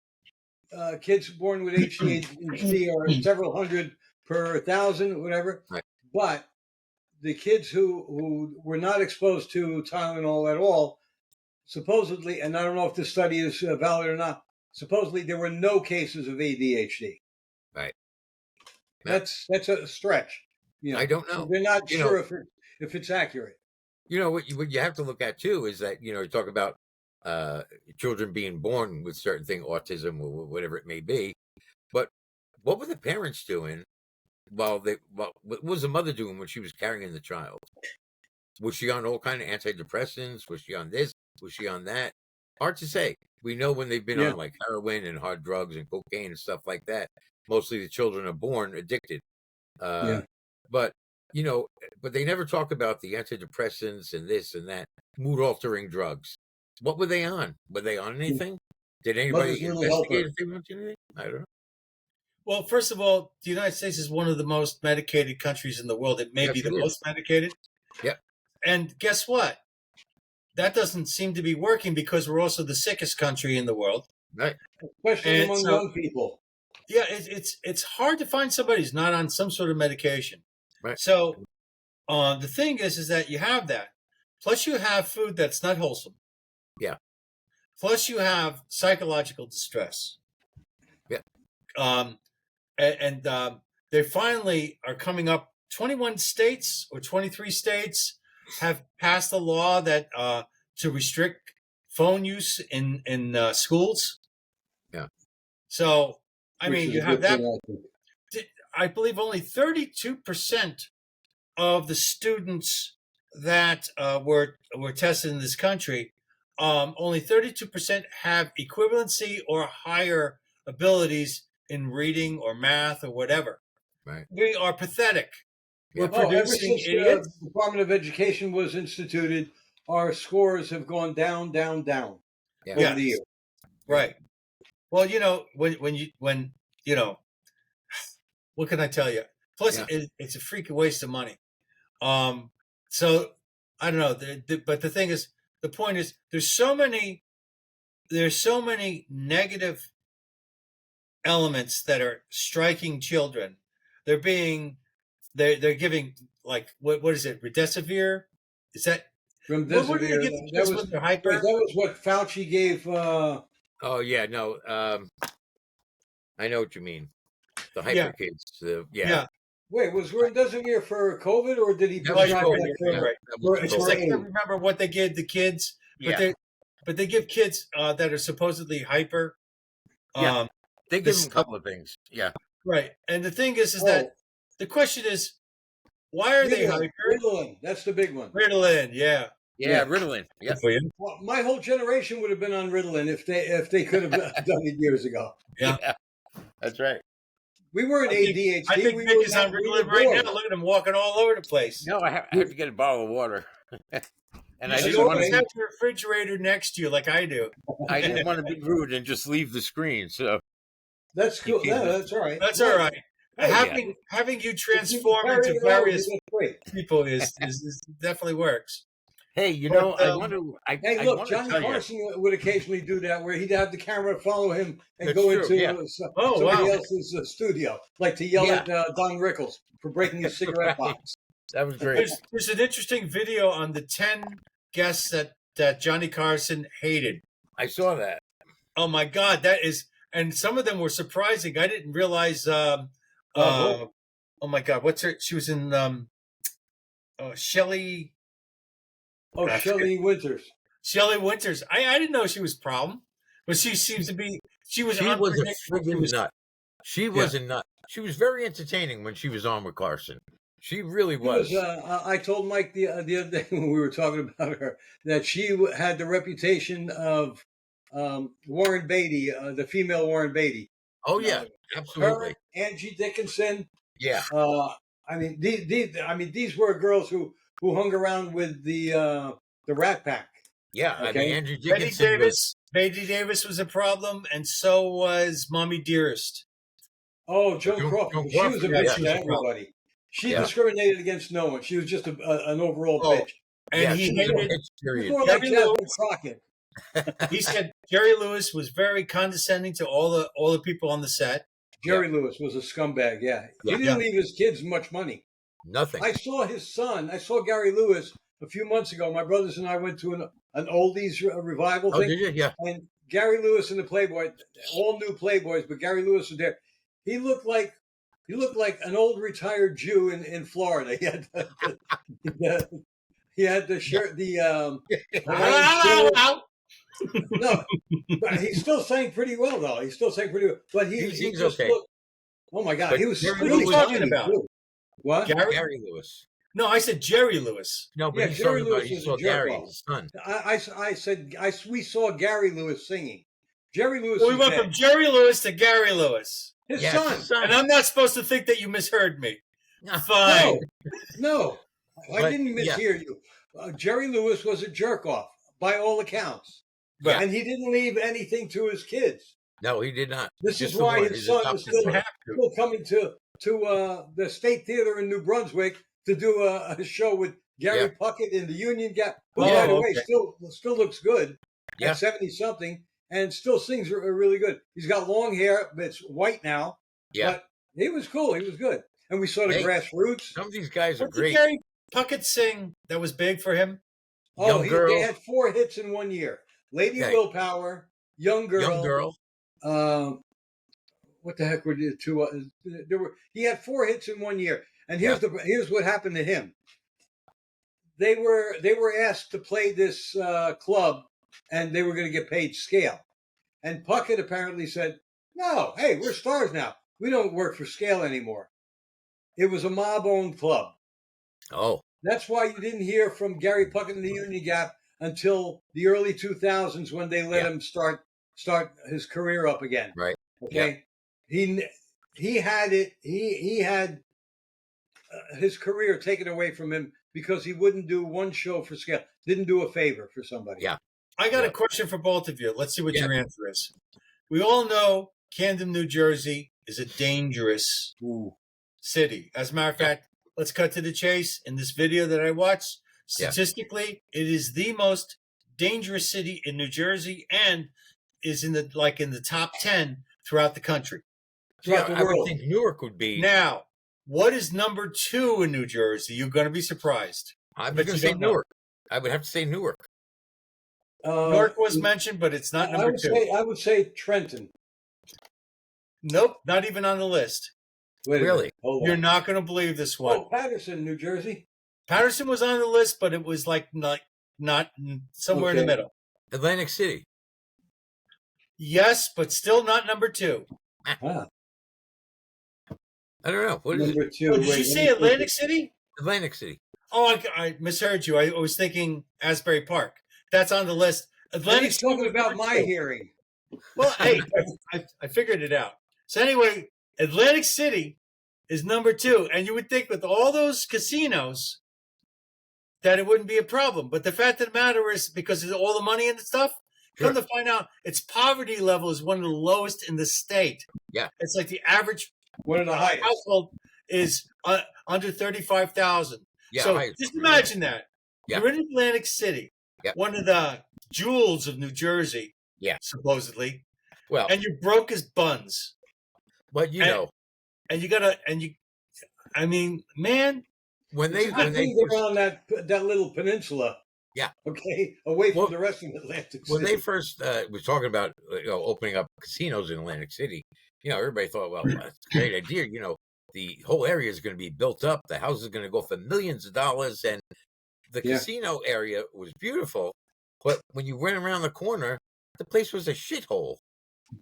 kids born with ADHD are several hundred per thousand, whatever. Right. But the kids who were not exposed to Tylenol at all, supposedly, and I don't know if this study is valid or not, supposedly there were no cases of ADHD. Right. That's a stretch. I don't know. They're not sure if it's accurate. What you have to look at too is that you talk about children being born with certain thing, autism or whatever it may be, but what were the parents doing what was the mother doing when she was carrying the child? Was she on all kind of antidepressants? Was she on this? Was she on that? Hard to say. We know when they've been on like heroin and hard drugs and cocaine and stuff like that. Mostly the children are born addicted. But but they never talk about the antidepressants and this and that, mood altering drugs. What were they on? Were they on anything? Did anybody investigate if they went to anything? I don't know. Well, first of all, the United States is one of the most medicated countries in the world. It may be the most medicated. Yep. And guess what? That doesn't seem to be working because we're also the sickest country in the world. Right. Especially among young people. Yeah, it's hard to find somebody who's not on some sort of medication. Right. So the thing is that you have that. Plus you have food that's not wholesome. Yeah. Plus you have psychological distress. Yeah. And they finally are coming up. 21 states or 23 states have passed a law that to restrict phone use in schools. Yeah. So I mean, you have that. I believe only 32% of the students that were tested in this country, only 32% have equivalency or higher abilities in reading or math or whatever. Right. We are pathetic. Yeah. We're producing ever since idiots. the Department of Education was instituted, our scores have gone down, down, down over the years. Right. Well, when what can I tell you? Plus, it's a freaking waste of money. So I don't know. But the thing is, the point is, there's so many negative elements that are striking children. They're giving, like, what is it? Remdesivir? Is that Remdesivir? What do they give kids when they're hyper? That was what Fauci gave. Oh yeah, no. I know what you mean. The hyper kids. Yeah. Wait, was Remdesivir for COVID, or did he prescribe that for? It's just, I can't remember what they gave the kids, but they give kids that are supposedly hyper. They give them a couple of things. Yeah. Right. And the thing is that the question is, why are they hyper? Ritalin, that's the big one. Ritalin, yeah. Yeah, Ritalin. Yeah. Well, my whole generation would have been on Ritalin if they could have done it years ago. Yeah. That's right. We weren't ADHD. I think Vic is on Ritalin right now. Look at him walking all over the place. No, I have to get a bottle of water. And I didn't want to have your refrigerator next to you like I do. I didn't want to be rude and just leave the screen. So that's cool. Yeah, that's all right. That's all right. Hey, having you transform into various people is definitely works. Hey, I want to. Hey, look, Johnny Carson would occasionally do that, where he'd have the camera follow him and go into somebody else's studio, like to yell at Don Rickles for breaking his cigarette box. That was great. There's an interesting video on the 10 guests that Johnny Carson hated. I saw that. Oh my God, and some of them were surprising. I didn't realize. Oh my God, what's her? She was in Shelley. Oh, Shelley Winters. Shelley Winters. I didn't know she was a problem, but she seems to be. She was a friggin' nut. She was a nut. She was very entertaining when she was on with Carson. She really was. I told Mike the other day when we were talking about her that she had the reputation of Warren Beatty, the female Warren Beatty. Oh yeah, absolutely. Her, Angie Dickinson. Yeah. These were girls who hung around with the Rat Pack. Yeah, okay? Angie Dickinson. Betty Davis was a problem, and so was Mommy Dearest. Oh, Joan Crawford. She was a bitch to everybody. She discriminated against no one. She was just an overall bitch. And he hated more like Jasmine Crockett. He said Jerry Lewis was very condescending to all the people on the set. Jerry Lewis was a scumbag. Yeah, he didn't leave his kids much money. Nothing. I saw his son. I saw Gary Lewis a few months ago. My brothers and I went to an oldies revival thing. Did you? Yeah. And Gary Lewis and the Playboy, all new Playboys, but Gary Lewis was there. He looked like an old retired Jew in Florida. He had the shirt, No, but he still sang pretty well, though. He still sang pretty well. But he just looked. Oh my God, but he was. What are you talking about? What? Gary Lewis. No, I said Jerry Lewis. No, but Jerry Lewis he saw Gary, his son. We saw Gary Lewis singing. Jerry Lewis. Well, we went from Jerry Lewis to Gary Lewis. His son. And I'm not supposed to think that you misheard me. Fine. No, I didn't mishear you. Jerry Lewis was a jerk off by all accounts. Right. And he didn't leave anything to his kids. No, he did not. This is why his son is still coming to the State Theater in New Brunswick to do a show with Gary Puckett in the Union Gap, who, by the way, still looks good at 70-something and still sings really good. He's got long hair, but it's white now. Yeah. But he was cool. He was good. And we saw the Grassroots. Some of these guys are great. Did Gary Puckett sing that was big for him? Oh, they had 4 hits in 1 year. Lady Willpower, Young Girl. What the heck were the two? He had 4 hits in 1 year. And here's what happened to him. They were asked to play this club, and they were going to get paid scale. And Puckett apparently said, "No, hey, we're stars now. We don't work for scale anymore." it was a mob-owned club. Oh, That's why you didn't hear from Gary Puckett and the Union Gap until the early 2000s when they let him start his career up again. right. Okay, he had it. He had his career taken away from him because he wouldn't do one show for scale. Didn't do a favor for somebody. Yeah. I got a question for both of you. Let's see what your answer is. We all know Camden, New Jersey is a dangerous city. As a matter of fact, let's cut to the chase. In this video that I watched, statistically, it is the most dangerous city in New Jersey and is in the top 10 throughout the country. Throughout the world. I would think Newark would be. Now, what is number 2 in New Jersey? You're going to be surprised. I'm going to say Newark. I would have to say Newark. Newark was mentioned, but it's not number 2. I would say Trenton. Nope, not even on the list. Really? You're not going to believe this one. Oh, Patterson, New Jersey. Patterson was on the list, but it was like not somewhere in the middle. Atlantic City. Yes, but still not number 2. Ah. I don't know. What is number it? 2. Oh, did you say Atlantic City? Atlantic City. Oh, I misheard you. I was thinking Asbury Park. That's on the list. Atlantic He's talking about my hearing. Well, hey, I figured it out. So anyway, Atlantic City is number 2, and you would think with all those casinos that it wouldn't be a problem. But the fact of the matter is, because of all the money and the stuff, come to find out, its poverty level is one of the lowest in the state. Yeah, it's like the average one of the highest household is under 35,000. Yeah, so just imagine that you're in Atlantic City, one of the jewels of New Jersey. Yeah, supposedly. Well, and you're broke as buns. But and you gotta, I mean, man, when they on that little peninsula, okay, away from the rest of Atlantic City. When they first was talking about opening up casinos in Atlantic City, everybody thought, well, that's a great idea. The whole area is going to be built up. The house is going to go for millions of dollars, and the casino area was beautiful. But when you went around the corner, the place was a shithole.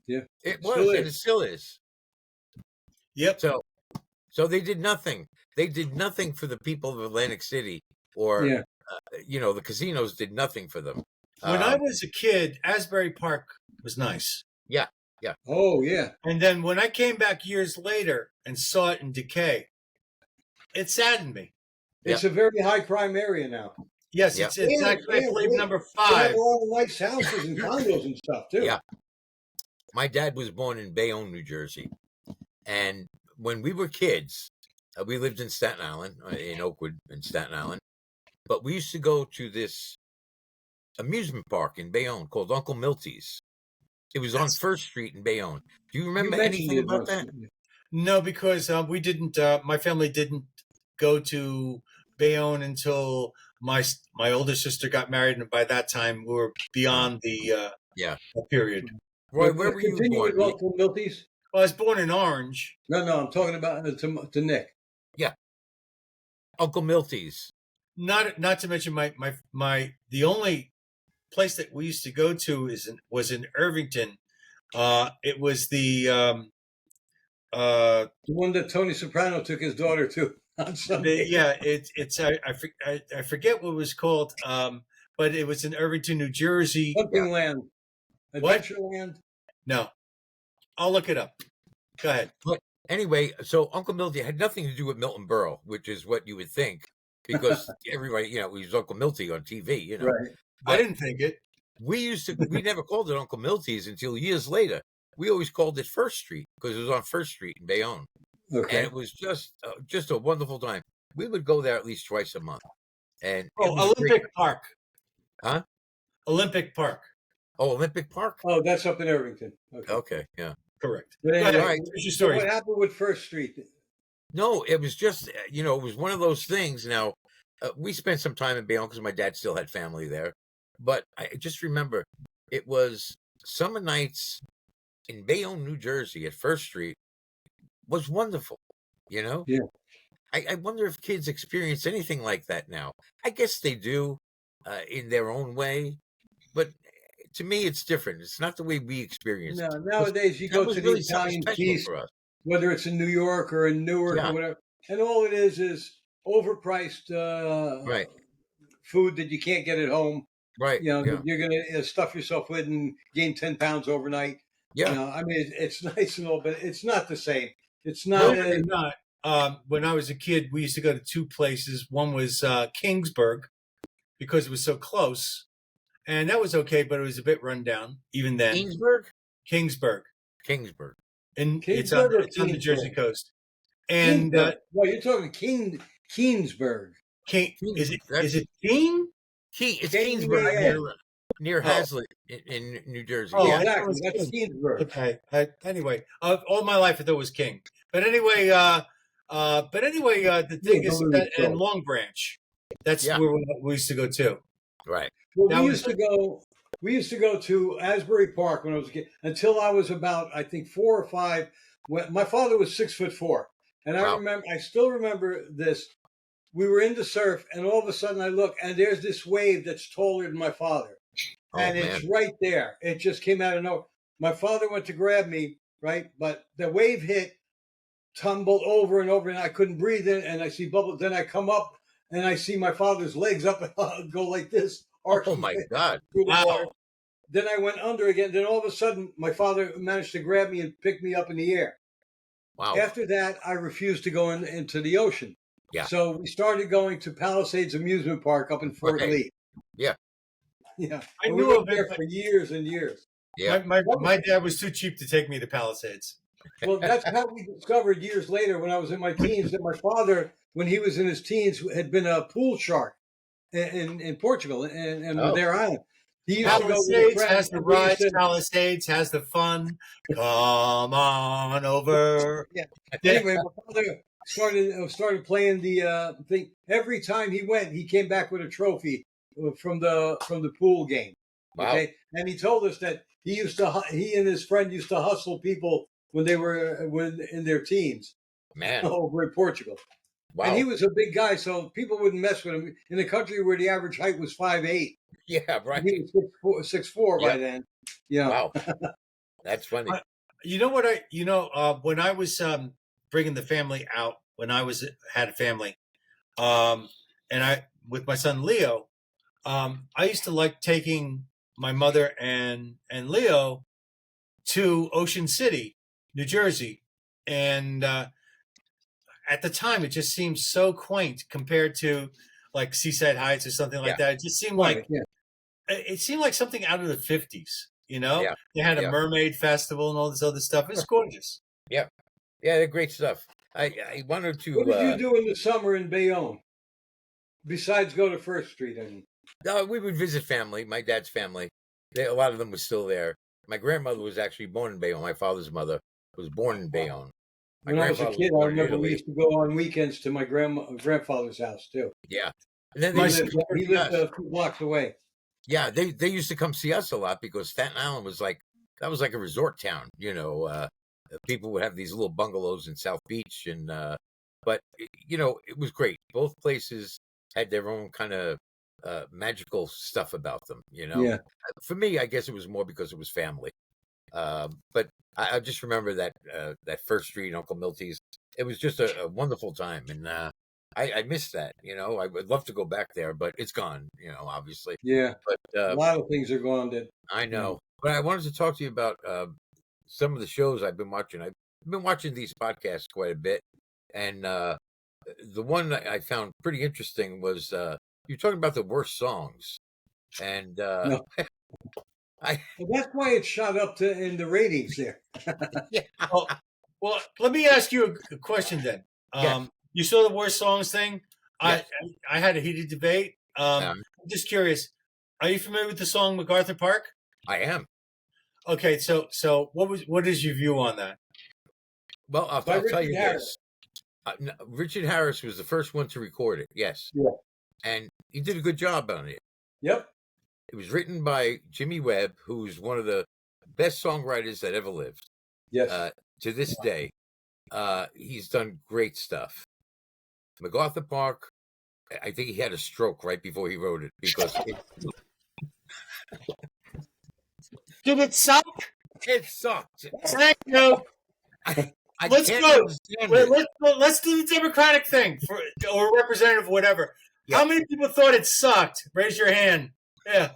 Yeah, it was, and it still is. Yep. So they did nothing. They did nothing for the people of Atlantic City, or the casinos did nothing for them. When I was a kid, Asbury Park was nice. Yeah, yeah. Oh, yeah. And then when I came back years later and saw it in decay, it saddened me. It's a very high crime area now. Yes, it's actually, I believe, number 5. They have all the nice houses and condos and stuff, too. Yeah. My dad was born in Bayonne, New Jersey. And when we were kids, we lived in Staten Island, in Oakwood, in Staten Island. But we used to go to this amusement park in Bayonne called Uncle Milty's. It was on First Street in Bayonne. Do you remember anything about that? No, because we didn't. My family didn't go to Bayonne until my older sister got married, and by that time we were beyond the period. Roy, where were you born? Uncle Milty's? Well, I was born in Orange. No, I'm talking about to Nick. Yeah, Uncle Milty's. Not to mention the only place that we used to go to was in Irvington. It was the one that Tony Soprano took his daughter to on Sunday. I forget what it was called, but it was in Irvington, New Jersey. Something Land. Adventureland? No. I'll look it up. Go ahead. But anyway, so Uncle Milty had nothing to do with Milton Berle, which is what you would think, because everybody, he was Uncle Milty on TV, Right. But I didn't think it. We never called it Uncle Milty's until years later. We always called it First Street because it was on First Street in Bayonne. Okay. And it was just a wonderful time. We would go there at least twice a month. And Olympic Park. Huh? Olympic Park. Oh, Olympic Park? Oh, that's up in Irvington. Okay, yeah. Correct. But anyway, all right, what's your story? What happened with First Street? No, it was just, it was one of those things. Now, we spent some time in Bayonne because my dad still had family there. But I just remember it was summer nights in Bayonne, New Jersey at First Street was wonderful, Yeah. I wonder if kids experience anything like that now. I guess they do in their own way. But to me, it's different. It's not the way we experience it. No, nowadays you go to the Italian Keys, whether it's in New York or in Newark or whatever. and all it is overpriced Right. food that you can't get at home. Right. You know, Yeah. you're going to stuff yourself with and gain 10 pounds overnight. Yeah. You know, I mean, it's nice and all, but it's not the same. It's No, not. it's not. When I was a kid, we used to go to two places. One was Kingsburg because it was so close, and that was okay, but it was a bit run down even then. Kingsburg. Kingsburg, and it's Kingsburg on the Jersey coast. And well, you're talking Keensburg. Is it Keene? It's Keensburg near Hazlitt in New Jersey. Oh, yeah, exactly. That's Keensburg. Okay. Anyway, all my life I thought it was King, but anyway, the thing is, and Long Branch. That's where we used to go too. Right. Well, we used to go to Asbury Park when I was a kid until I was about, I think, 4 or 5. When my father was 6'4", and I still remember this. We were in the surf, and all of a sudden I look, and there's this wave that's taller than my father, and it's right there. It just came out of nowhere. My father went to grab me, right, but the wave hit, tumbled over and over, and I couldn't breathe in, and I see bubbles. Then I come up, and I see my father's legs up and go like this. Oh my God! Wow. Then I went under again. Then all of a sudden, my father managed to grab me and pick me up in the air. Wow! After that, I refused to go into the ocean. Yeah. So we started going to Palisades Amusement Park up in Fort Lee. Yeah. Yeah. I knew we were there for years and years. Yeah. My dad was too cheap to take me to Palisades. Well, that's how we discovered years later when I was in my teens that my father, when he was in his teens, had been a pool shark in Portugal and their island. He used Palisades to go with has the rides. Palisades has the fun. Come on over. Yeah. Anyway, my father started playing the thing. Every time he went, he came back with a trophy from the pool game. Wow. Okay, and he told us that he and his friend used to hustle people when they were in their teens. Man, over in Portugal. Wow. And he was a big guy, so people wouldn't mess with him in a country where the average height was 5'8". Yeah, right. He was 6'4" by then. Yeah. Wow. That's funny. You know what when I was bringing the family out, when I had a family, and I with my son Leo, I used to like taking my mother and Leo to Ocean City, New Jersey, and at the time it just seemed so quaint compared to like Seaside Heights or something like that. It just seemed it seemed like something out of the 50s. You know, they had a mermaid festival and all this other stuff. It's gorgeous. Yeah, they're great stuff. I wanted to. What did you do in the summer in Bayonne besides go to First Street? We would visit family, my dad's family. A lot of them were still there. My grandmother was actually born in Bayonne. My father's mother was born in Bayonne. When I was a kid, I remember we used to go on weekends to my grandfather's house too. Yeah, and then he lived a few blocks away. Yeah, they used to come see us a lot because Staten Island was like a resort town. You know, people would have these little bungalows in South Beach, and but you know, it was great. Both places had their own kind of magical stuff about them. You know, for me, I guess it was more because it was family. But I just remember that First Street, Uncle Milty's. It was just a wonderful time, and I miss that. You know, I would love to go back there, but it's gone. You know, obviously. Yeah, but a lot of things are gone. I know, but I wanted to talk to you about some of the shows I've been watching. I've been watching these podcasts quite a bit, and the one that I found pretty interesting was you're talking about the worst songs, and that's why it shot up in the ratings there. Yeah. Well, let me ask you a question then. You saw the worst songs thing. Yes. I had a heated debate. I'm just curious. Are you familiar with the song MacArthur Park? I am. Okay, so what is your view on that? Well, I'll tell you this. Richard Harris was the first one to record it. Yes. Yeah. And he did a good job on it. Yep. It was written by Jimmy Webb, who's one of the best songwriters that ever lived. Yes. To this day, he's done great stuff. MacArthur Park, I think he had a stroke right before he wrote it because did it suck? It sucked. Thank you. let's can't go. understand it. Let's do the Democratic thing or representative, whatever. Yeah. How many people thought it sucked? Raise your hand. Yeah.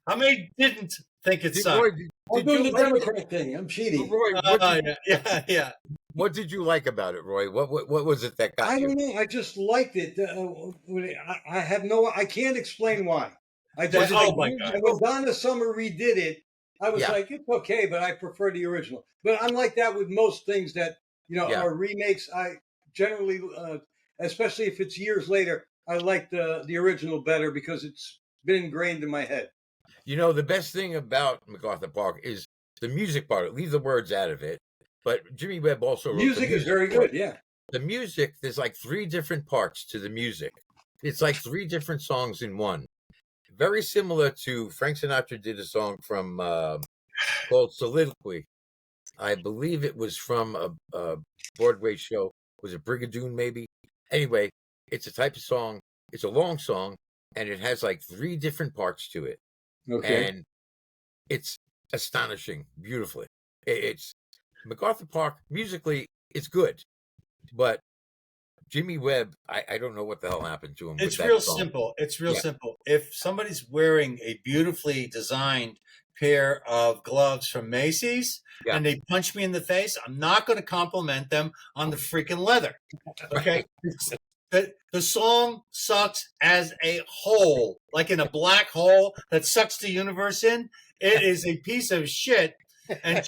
How many didn't think it sucked? Roy, I'm doing the Democrat thing. I'm cheating. Roy, yeah. What did you like about it, Roy? What was it that got you? I don't know. I just liked it. I have no. I can't explain why. I just. Oh my God. When Donna Summer redid it, I was Yeah. like, it's okay, but I prefer the original. But I'm like that with most things that Yeah. are remakes. I generally, especially if it's years later, I like the original better because it's been ingrained in my head. You know, the best thing about MacArthur Park is the music part. Leave the words out of it. But Jimmy Webb also wrote Music is very part. good, yeah. The music, there's like 3 different parts to the music. It's like 3 different songs in one. Very similar to Frank Sinatra did a song from called Soliloquy. I believe it was from a Broadway show. Was it Brigadoon maybe? Anyway, it's a type of song. It's a long song, and it has like 3 different parts to it. Okay. And it's astonishing, beautifully. It's MacArthur Park, musically, it's good. But Jimmy Webb, I don't know what the hell happened to him. It's with real that song. simple. It's real simple. If somebody's wearing a beautifully designed pair of gloves from Macy's and they punch me in the face, I'm not going to compliment them on the freaking leather. Okay? The song sucks as a whole, like in a black hole that sucks the universe in. It is a piece of shit, and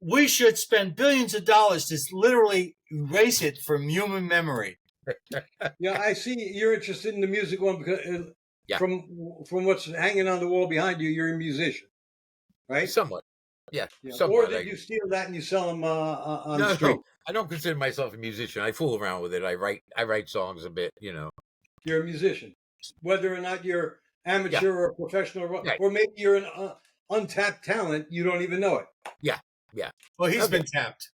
we should spend billions of dollars to literally erase it from human memory. Yeah, I see you're interested in the music one because from what's hanging on the wall behind you, you're a musician, right? Somewhat. Yeah. Somewhat, or did you steal that and you sell them on the street? No, I don't consider myself a musician. I fool around with it. I write songs a bit, you know. You're a musician, whether or not you're amateur or professional, or maybe you're an untapped talent. You don't even know it. Yeah. Well, he's been tapped.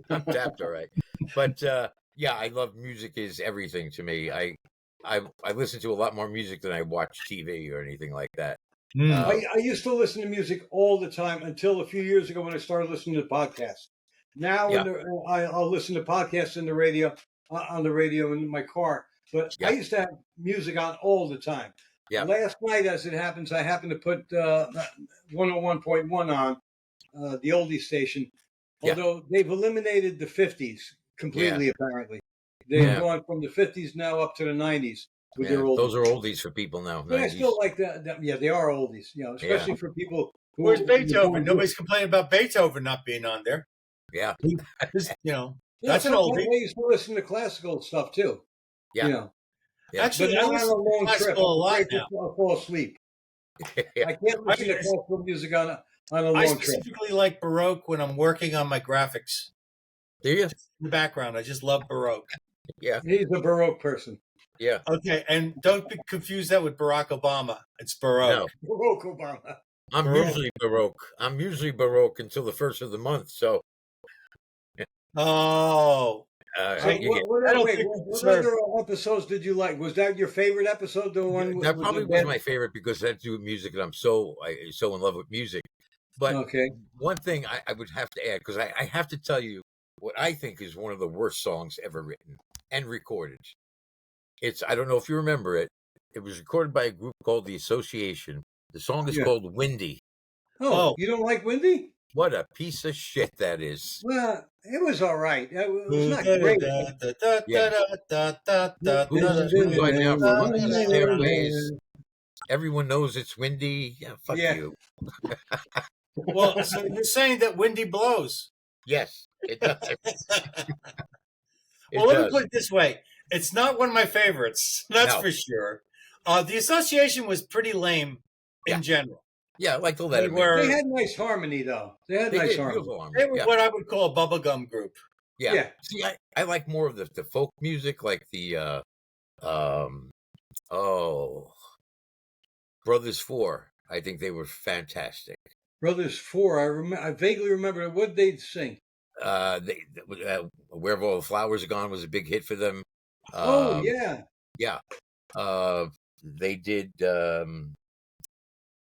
I'm tapped, all right. But I love music. Is everything to me. I listen to a lot more music than I watch TV or anything like that. I used to listen to music all the time until a few years ago when I started listening to podcasts. Now I'll listen to podcasts on the radio in my car. But I used to have music on all the time. Yeah. Last night, as it happens, I happened to put 101.1 on the oldie station. Although they've eliminated the 50s completely, apparently. They've gone from the 50s now up to the 90s. Those are oldies for people now. But I still like that. Yeah, they are oldies. You know, especially for people. Where's Beethoven? Nobody's complaining about Beethoven not being on there. Yeah, that's an oldie. I used to listen to classical stuff too. Yeah, you know. Actually, but I'm on a long trip. I'll fall asleep. I can't listen to classical music on a long trip. I specifically like Baroque when I'm working on my graphics. Do you? In the background, I just love Baroque. Yeah, he's a Baroque person. Yeah. Okay, and don't confuse that with Barack Obama. It's Baroque. No. Baroque Obama. I'm usually Baroque. I'm usually Baroque until the first of the month. So. Oh. What other episodes did you like? Was that your favorite episode? The one that probably was my favorite because that's to do with music, and I'm so in love with music. But one thing I would have to add, because I have to tell you what I think is one of the worst songs ever written and recorded. I don't know if you remember it. It was recorded by a group called The Association. The song is called Windy. Oh, you don't like Windy? What a piece of shit that is. Well, it was all right. It was not great. Everyone knows it's windy. Yeah, fuck you. Well, so you're saying that Windy blows? Yes, it does. Let me put it this way. It's not one of my favorites. That's for sure. The Association was pretty lame in general. Yeah, like the letter. They had nice harmony, though. They had nice harmony. They were what I would call a bubblegum group. Yeah. See, I like more of the folk music, like the Brothers 4. I think they were fantastic. Brothers 4. I vaguely remember what they'd sing. Wherever All the Flowers Are Gone was a big hit for them. Yeah. They did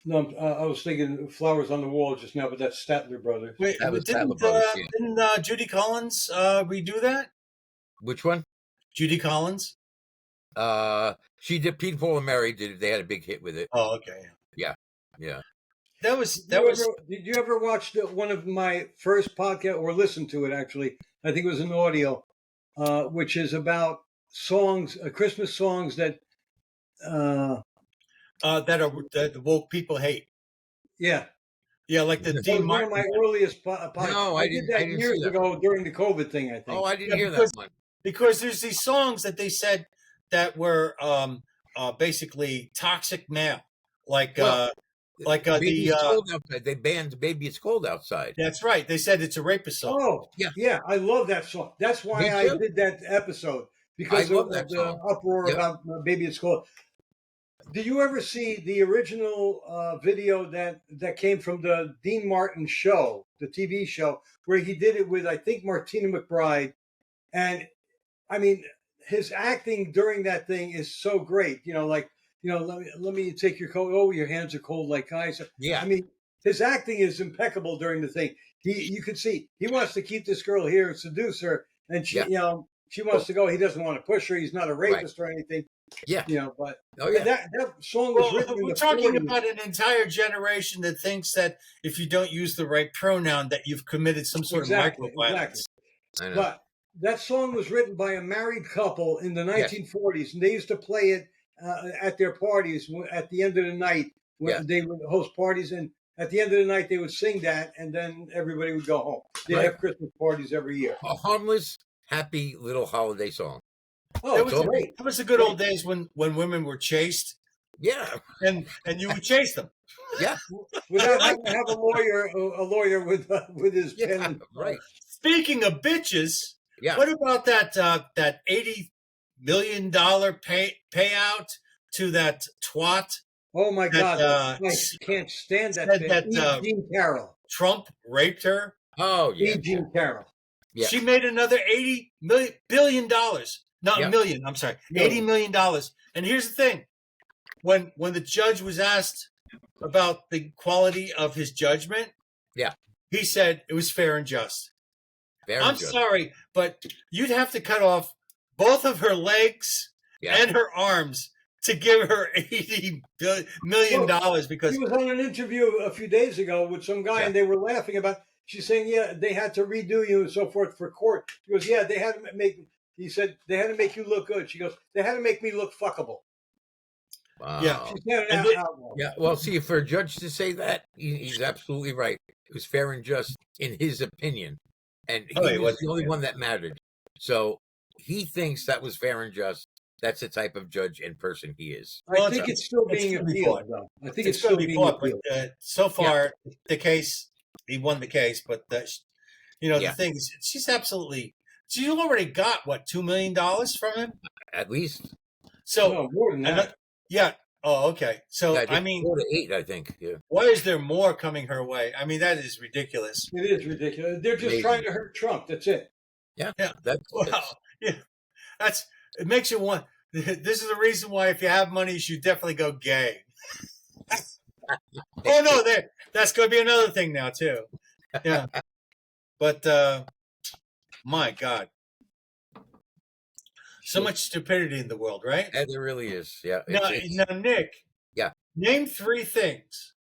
No, I was thinking Flowers on the Wall just now, but that's Statler Brothers. Wait, That was didn't Statler Brothers, yeah. didn't Judy Collins redo that? Which one? Judy Collins. She did. Pete, Paul, and Mary did. They had a big hit with it. Oh, okay. Yeah. Did you ever watch one of my first podcast or listen to it? Actually, I think it was an audio, which is about songs, Christmas songs that that woke people hate. Yeah, like the that Dean was one of Martin. my earliest podcasts. No, I did didn't- that I didn't years see that. ago during the COVID thing. I think. Oh, I didn't hear because- that one. Because there's these songs that they said that were basically toxic male, like Baby, it's cold outside. They banned "Baby, It's Cold Outside." That's right. They said it's a rapist song. Oh, yeah, I love that song. That's why I did that episode because I love of that the song. uproar Yep. about Baby It's Cold. Did you ever see the original video that came from the Dean Martin show, the TV show, where he did it with, I think, Martina McBride? And I mean, his acting during that thing is so great. Let me take your coat. Oh, your hands are cold like ice. Yeah. I mean, his acting is impeccable during the thing. You could see he wants to keep this girl here and seduce her, and she, she wants to go. He doesn't want to push her. He's not a rapist or anything. Yeah. But Oh, yeah. that song was written in we're the talking 40s. about an entire generation that thinks that if you don't use the right pronoun, that you've committed some sort of microviolence. I know. But that song was written by a married couple in the 1940s, and they used to play it at their parties at the end of the night when they would host parties, and at the end of the night they would sing that, and then everybody would go home. They have Christmas parties every year. A harmless, happy little holiday song. Oh, It was great! It was the good old days when women were chased, Yeah. and you would chase them. Yeah. Without having to have a lawyer with his pen. Right. Speaking of bitches, what about that $80 million payout to that twat? Oh my God! I can't stand that thing. Jean Carroll. Trump raped her. Oh yeah. Jean Carroll. Yeah. She made another $80 billion. Not million. I'm sorry, $80 million. And here's the thing: when the judge was asked about the quality of his judgment, he said it was fair and just. I'm sorry, but you'd have to cut off both of her legs and her arms to give her $80 million because she was on an interview a few days ago with some guy, and they were laughing about. She's saying, they had to redo you and so forth for court. She goes, they had to make. He said they had to make you look good. She goes, they had to make me look fuckable. Wow. Yeah, she said yeah. Well, see, for a judge to say that, he's absolutely right. It was fair and just in his opinion, and he was the only one that mattered. So he thinks that was fair and just. That's the type of judge and person he is. I think it's still being appealed, though. I think it's still being appealed. But so far, the case, he won the case. But the thing is, she's already got $2 million from him, at least. So more than that. Oh, okay. So I mean, 4 to 8, I think. Yeah. Why is there more coming her way? I mean, that is ridiculous. It is ridiculous. They're just trying to hurt Trump. That's it. Yeah. It makes you want. This is the reason why, if you have money, you should definitely go gay. Oh no, that's going to be another thing now too. Yeah, but my God, so much stupidity in the world, right? And there really is. Yeah. Now, Nick. Yeah. Name 3 things.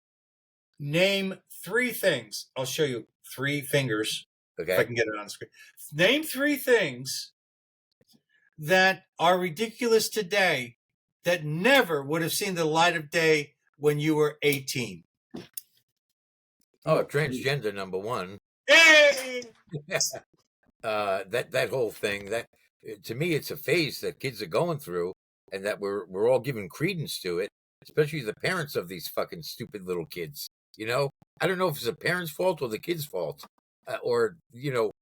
Name 3 things. I'll show you 3 fingers. Okay. If I can get it on the screen. Name 3 things that are ridiculous today that never would have seen the light of day when you were 18. Oh, transgender, number 1. Hey! That whole thing, that to me, it's a phase that kids are going through, and that we're all giving credence to it, especially the parents of these fucking stupid little kids. I don't know if it's the parents' fault or the kids' fault, or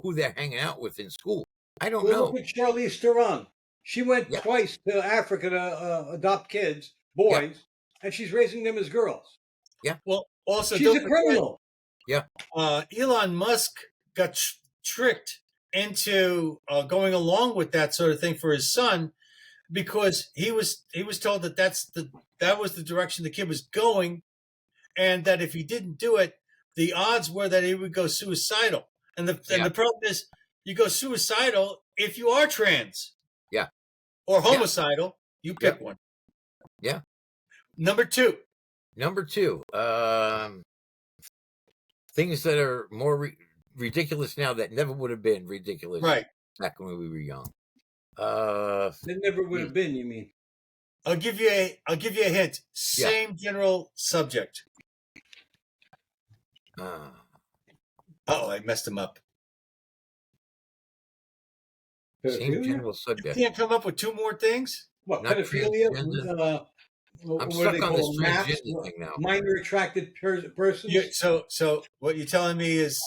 who they're hanging out with in school. I don't know. Look at Charlize Theron. She went twice to Africa to adopt kids, boys, and she's raising them as girls. Yeah. Well, also she's a criminal. Yeah. Elon Musk got tricked into going along with that sort of thing for his son because he was told that that was the direction the kid was going, and that if he didn't do it, the odds were that he would go suicidal. And the problem is, you go suicidal if you are trans. Yeah. Or homicidal. You pick one. Yeah. Number two. Things that are more ridiculous now that never would have been ridiculous back when we were young. It never would have been, you mean? I'll give you a hint. Same general subject. I messed him up. Same general subject. You can't come up with two more things? What, pedophilia? I'm stuck on this transgender thing now. Minor attracted persons? Yeah, so what you're telling me is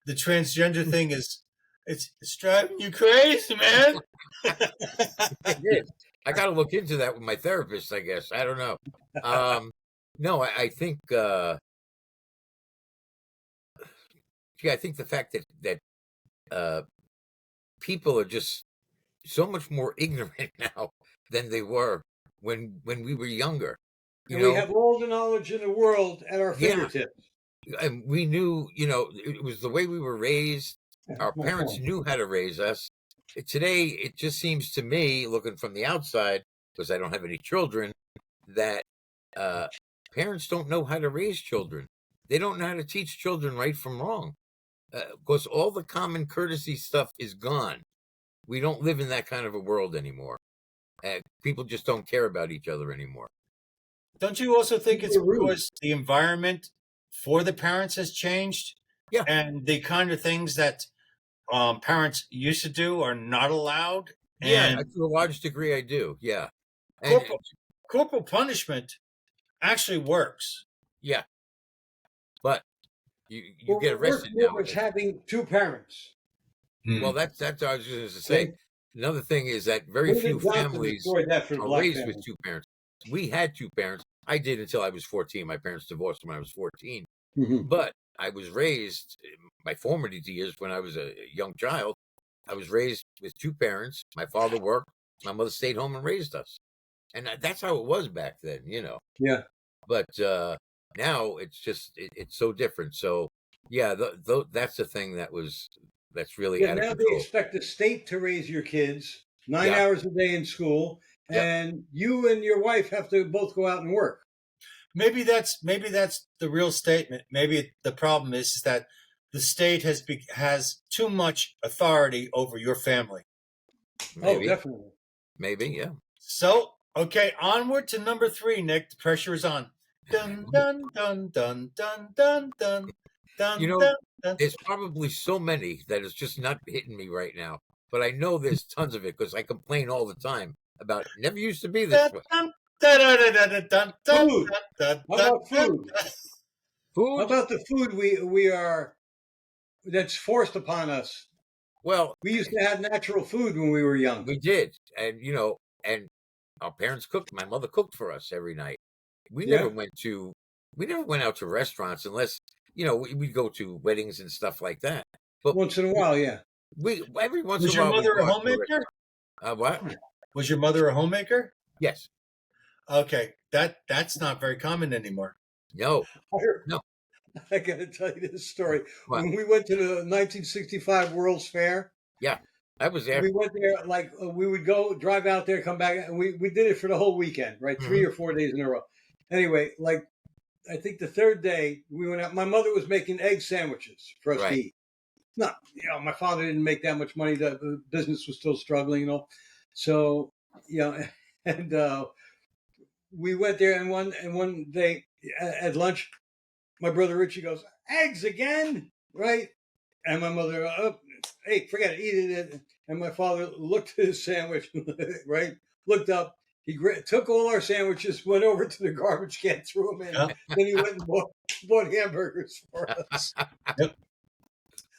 the transgender thing is it's driving you crazy, man. It is. I got to look into that with my therapist, I guess. I don't know. No, I think I think the fact that people are just so much more ignorant now than they were when we were younger. And we have all the knowledge in the world at our fingertips. And we knew, it was the way we were raised. Our parents knew how to raise us. Today, it just seems to me, looking from the outside, because I don't have any children, that parents don't know how to raise children. They don't know how to teach children right from wrong. Because all the common courtesy stuff is gone. We don't live in that kind of a world anymore. People just don't care about each other anymore. Don't you also think it's because the environment for the parents has changed? Yeah. And the kind of things that parents used to do are not allowed? Yeah, to a large degree I do, yeah. Corporal punishment actually works. Yeah. But you get arrested now. It's having two parents. Well, that's what I was going to say. Another thing is that very few families are raised with two parents. We had two parents. I did until I was 14. My parents divorced when I was 14. Mm-hmm. But I was raised, my formative years when I was a young child, I was raised with two parents. My father worked. My mother stayed home and raised us. And that's how it was back then, Yeah. But now it's just, it's so different. So, yeah, that's the thing that's really out of now control. They expect the state to raise your kids 9 hours a day in school, and you and your wife have to both go out and work. Maybe that's the real statement. Maybe the problem is that the state has too much authority over your family. Maybe. Oh, definitely. Maybe, yeah. So, okay, onward to number 3, Nick. The pressure is on. Dun dun dun dun dun dun dun dun. There's probably so many that it's just not hitting me right now. But I know there's tons of it because I complain all the time about it never used to be this way. Food. How about food? Food? How about the food we are that's forced upon us? Well, we used to have natural food when we were young. We did, and and our parents cooked. My mother cooked for us every night. We never went out to restaurants unless we'd go to weddings and stuff like that. But once in a while, every once in a while. Was your mother a homemaker? What? Was your mother a homemaker? Yes. Okay, that's not very common anymore. No. I got to tell you this story. What? When we went to the 1965 World's Fair. Yeah, I was there. We went there, we would go, drive out there, come back, and we did it for the whole weekend, right? 3 or 4 days in a row. Anyway, I think the third day, we went out. My mother was making egg sandwiches for us to eat. No, my father didn't make that much money. The business was still struggling, So, and we went there, and one day at lunch, my brother Richie goes, eggs again, right? And my mother, hey, forget it, eat it. And my father looked at his sandwich, right? Looked up. He took all our sandwiches, went over to the garbage can, threw them in. Then he went and bought hamburgers for us.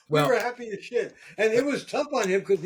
We were happy as shit. And it was tough on him because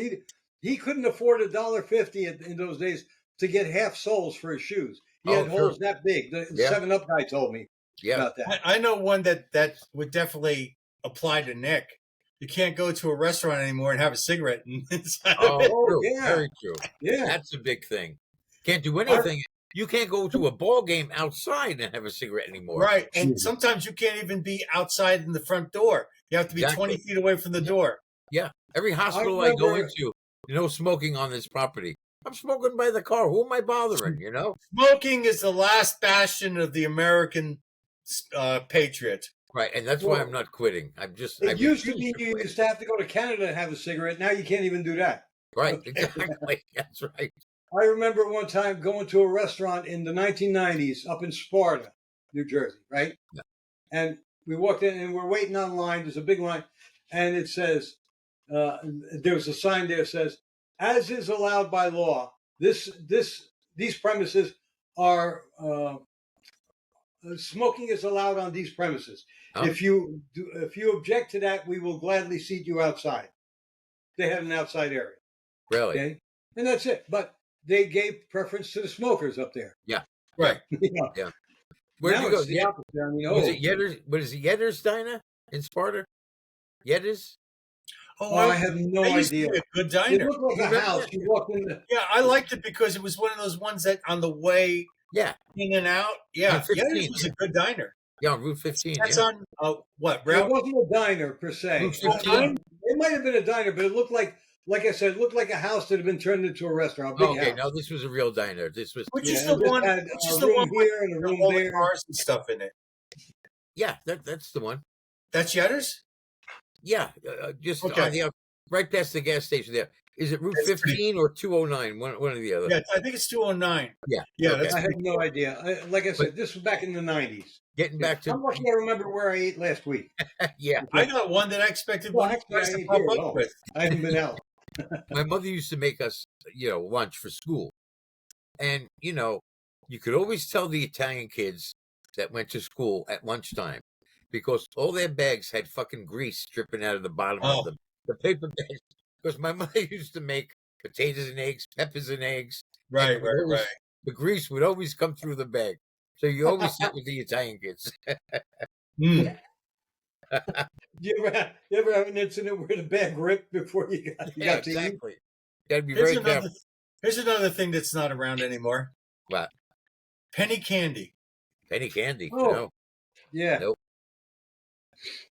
he couldn't afford $1.50 in those days to get half soles for his shoes. He had holes that big. The 7-Up guy told me about that. I know one that would definitely apply to Nick. You can't go to a restaurant anymore and have a cigarette inside of it. True. Very true. Yeah. That's a big thing. Can't do anything You can't go to a ball game outside and have a cigarette anymore. Right. And sometimes you can't even be outside in the front door. You have to be 20 feet away from the door. Yeah. Every hospital I go into, no smoking on this property. I'm smoking by the car. Who am I bothering, you know? Smoking is the last bastion of the American patriot. Right, and that's why I'm not quitting. It used to be you used to have to go to Canada to have a cigarette. Now you can't even do that. Right, exactly. That's right. I remember one time going to a restaurant in the 1990s up in Sparta, New Jersey, right? Yeah. And we walked in and we're waiting online. There's a big line, and it says, there was a sign there that says, as is allowed by law, these premises are smoking is allowed on these premises. Oh. If you object to that, we will gladly seat you outside. They had an outside area. Really? Okay, and that's it. But they gave preference to the smokers up there. Yeah. Right. Yeah. Where did you go? The opposite. I mean, was it Yetter's? What is it? Yetter's Diner in Sparta? Yetter's? Oh, I have no idea. A good diner. It looked like a house. You walked in. Yeah, I liked it because it was one of those ones that on the way. Yeah. In and out. Yeah. Yetter's was a good diner. Yeah, on Route 15. That's on what? It wasn't a diner per se. Route 15. It might have been a diner, but it looked like I said, it looked like a house that had been turned into a restaurant. Okay, no, this was a real diner. This was which is the one. Which is the one here and a room all there, the cars and stuff in it. Yeah, that's the one. That's Yetter's. Yeah, just on the right past the gas station there. Is it Route 15 or 209? One or the other. Yeah, I think it's 209. Yeah. Yeah, okay. I have no idea. Like I said, this was back in the 90s. Getting back to... I'm lucky I remember where I ate last week. Yeah. I got one that I expected I haven't been out. My mother used to make us, lunch for school. And, you could always tell the Italian kids that went to school at lunchtime because all their bags had fucking grease dripping out of the bottom of them. The paper bags. Because my mother used to make potatoes and eggs, peppers and eggs. Right. The grease would always come through the bag. So you always sat with the Italian kids. You ever have an incident where the bag ripped before you got to eat? Exactly. You got to be very careful. Here's another thing that's not around anymore. What? Penny candy. Penny candy. Oh. No. Yeah. Nope.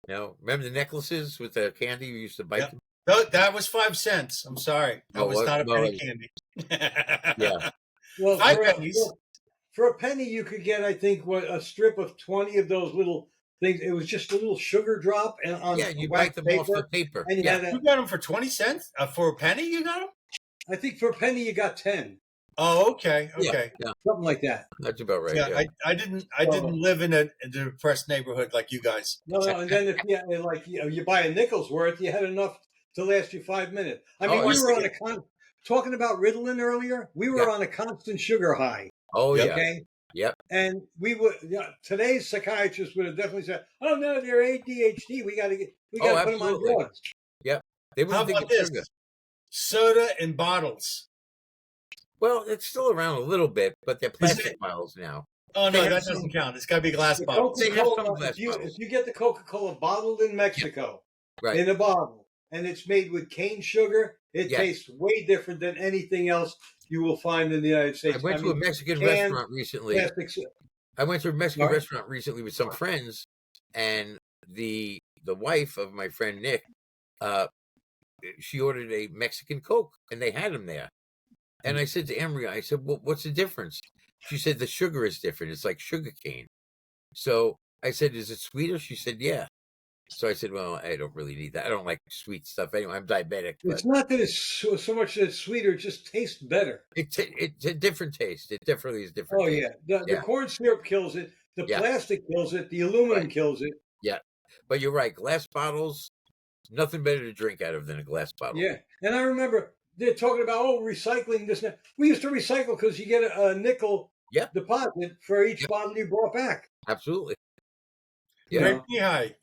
No. Remember the necklaces with the candy you used to bite them? No, that was 5 cents. I'm sorry. That was not a penny candy. Yeah. Well, for a penny, you could get, I think, a strip of 20 of those little things. It was just a little sugar drop on you bite them off the paper. And you got them for 20 cents? For a penny, you got them? I think for a penny, you got 10. Oh, okay. Yeah. Something like that. That's about right. Yeah, I didn't live in a depressed neighborhood like you guys. No, and then if you buy a nickel's worth, you had enough to last you 5 minutes. I mean, we were on talking about Ritalin earlier. We were on a constant sugar high. Oh, yeah. Okay. Yep. And we would today's psychiatrist would have definitely said, "Oh no, they're ADHD. We got to put them on drugs." Yep. They How about this? Sugar. Soda in bottles. Well, it's still around a little bit, but they're plastic bottles now. Oh no, that doesn't count. It's got to be glass bottles. They have some glass bottles. If you get the Coca-Cola bottled in Mexico, in a bottle, and it's made with cane sugar, it tastes way different than anything else you will find in the United States. I went to a Mexican restaurant recently. With some friends, and the wife of my friend Nick, she ordered a Mexican Coke, and they had them there. And I said to Emery, I said, "Well, what's the difference?" She said, "The sugar is different. It's like sugar cane." So I said, "Is it sweeter?" She said, "Yeah." So I said, "Well, I don't really need that. I don't like sweet stuff anyway. I'm diabetic." It's not that it's so much that it's sweeter; it just tastes better. It's a different taste. It definitely is different. Oh taste. The corn syrup kills it. The plastic kills it. The aluminum kills it. Yeah, but you're right. Glass bottles, nothing better to drink out of than a glass bottle. Yeah, and I remember they're talking about recycling this. We used to recycle because you get a nickel deposit for each bottle you brought back. Absolutely. Red knee-high,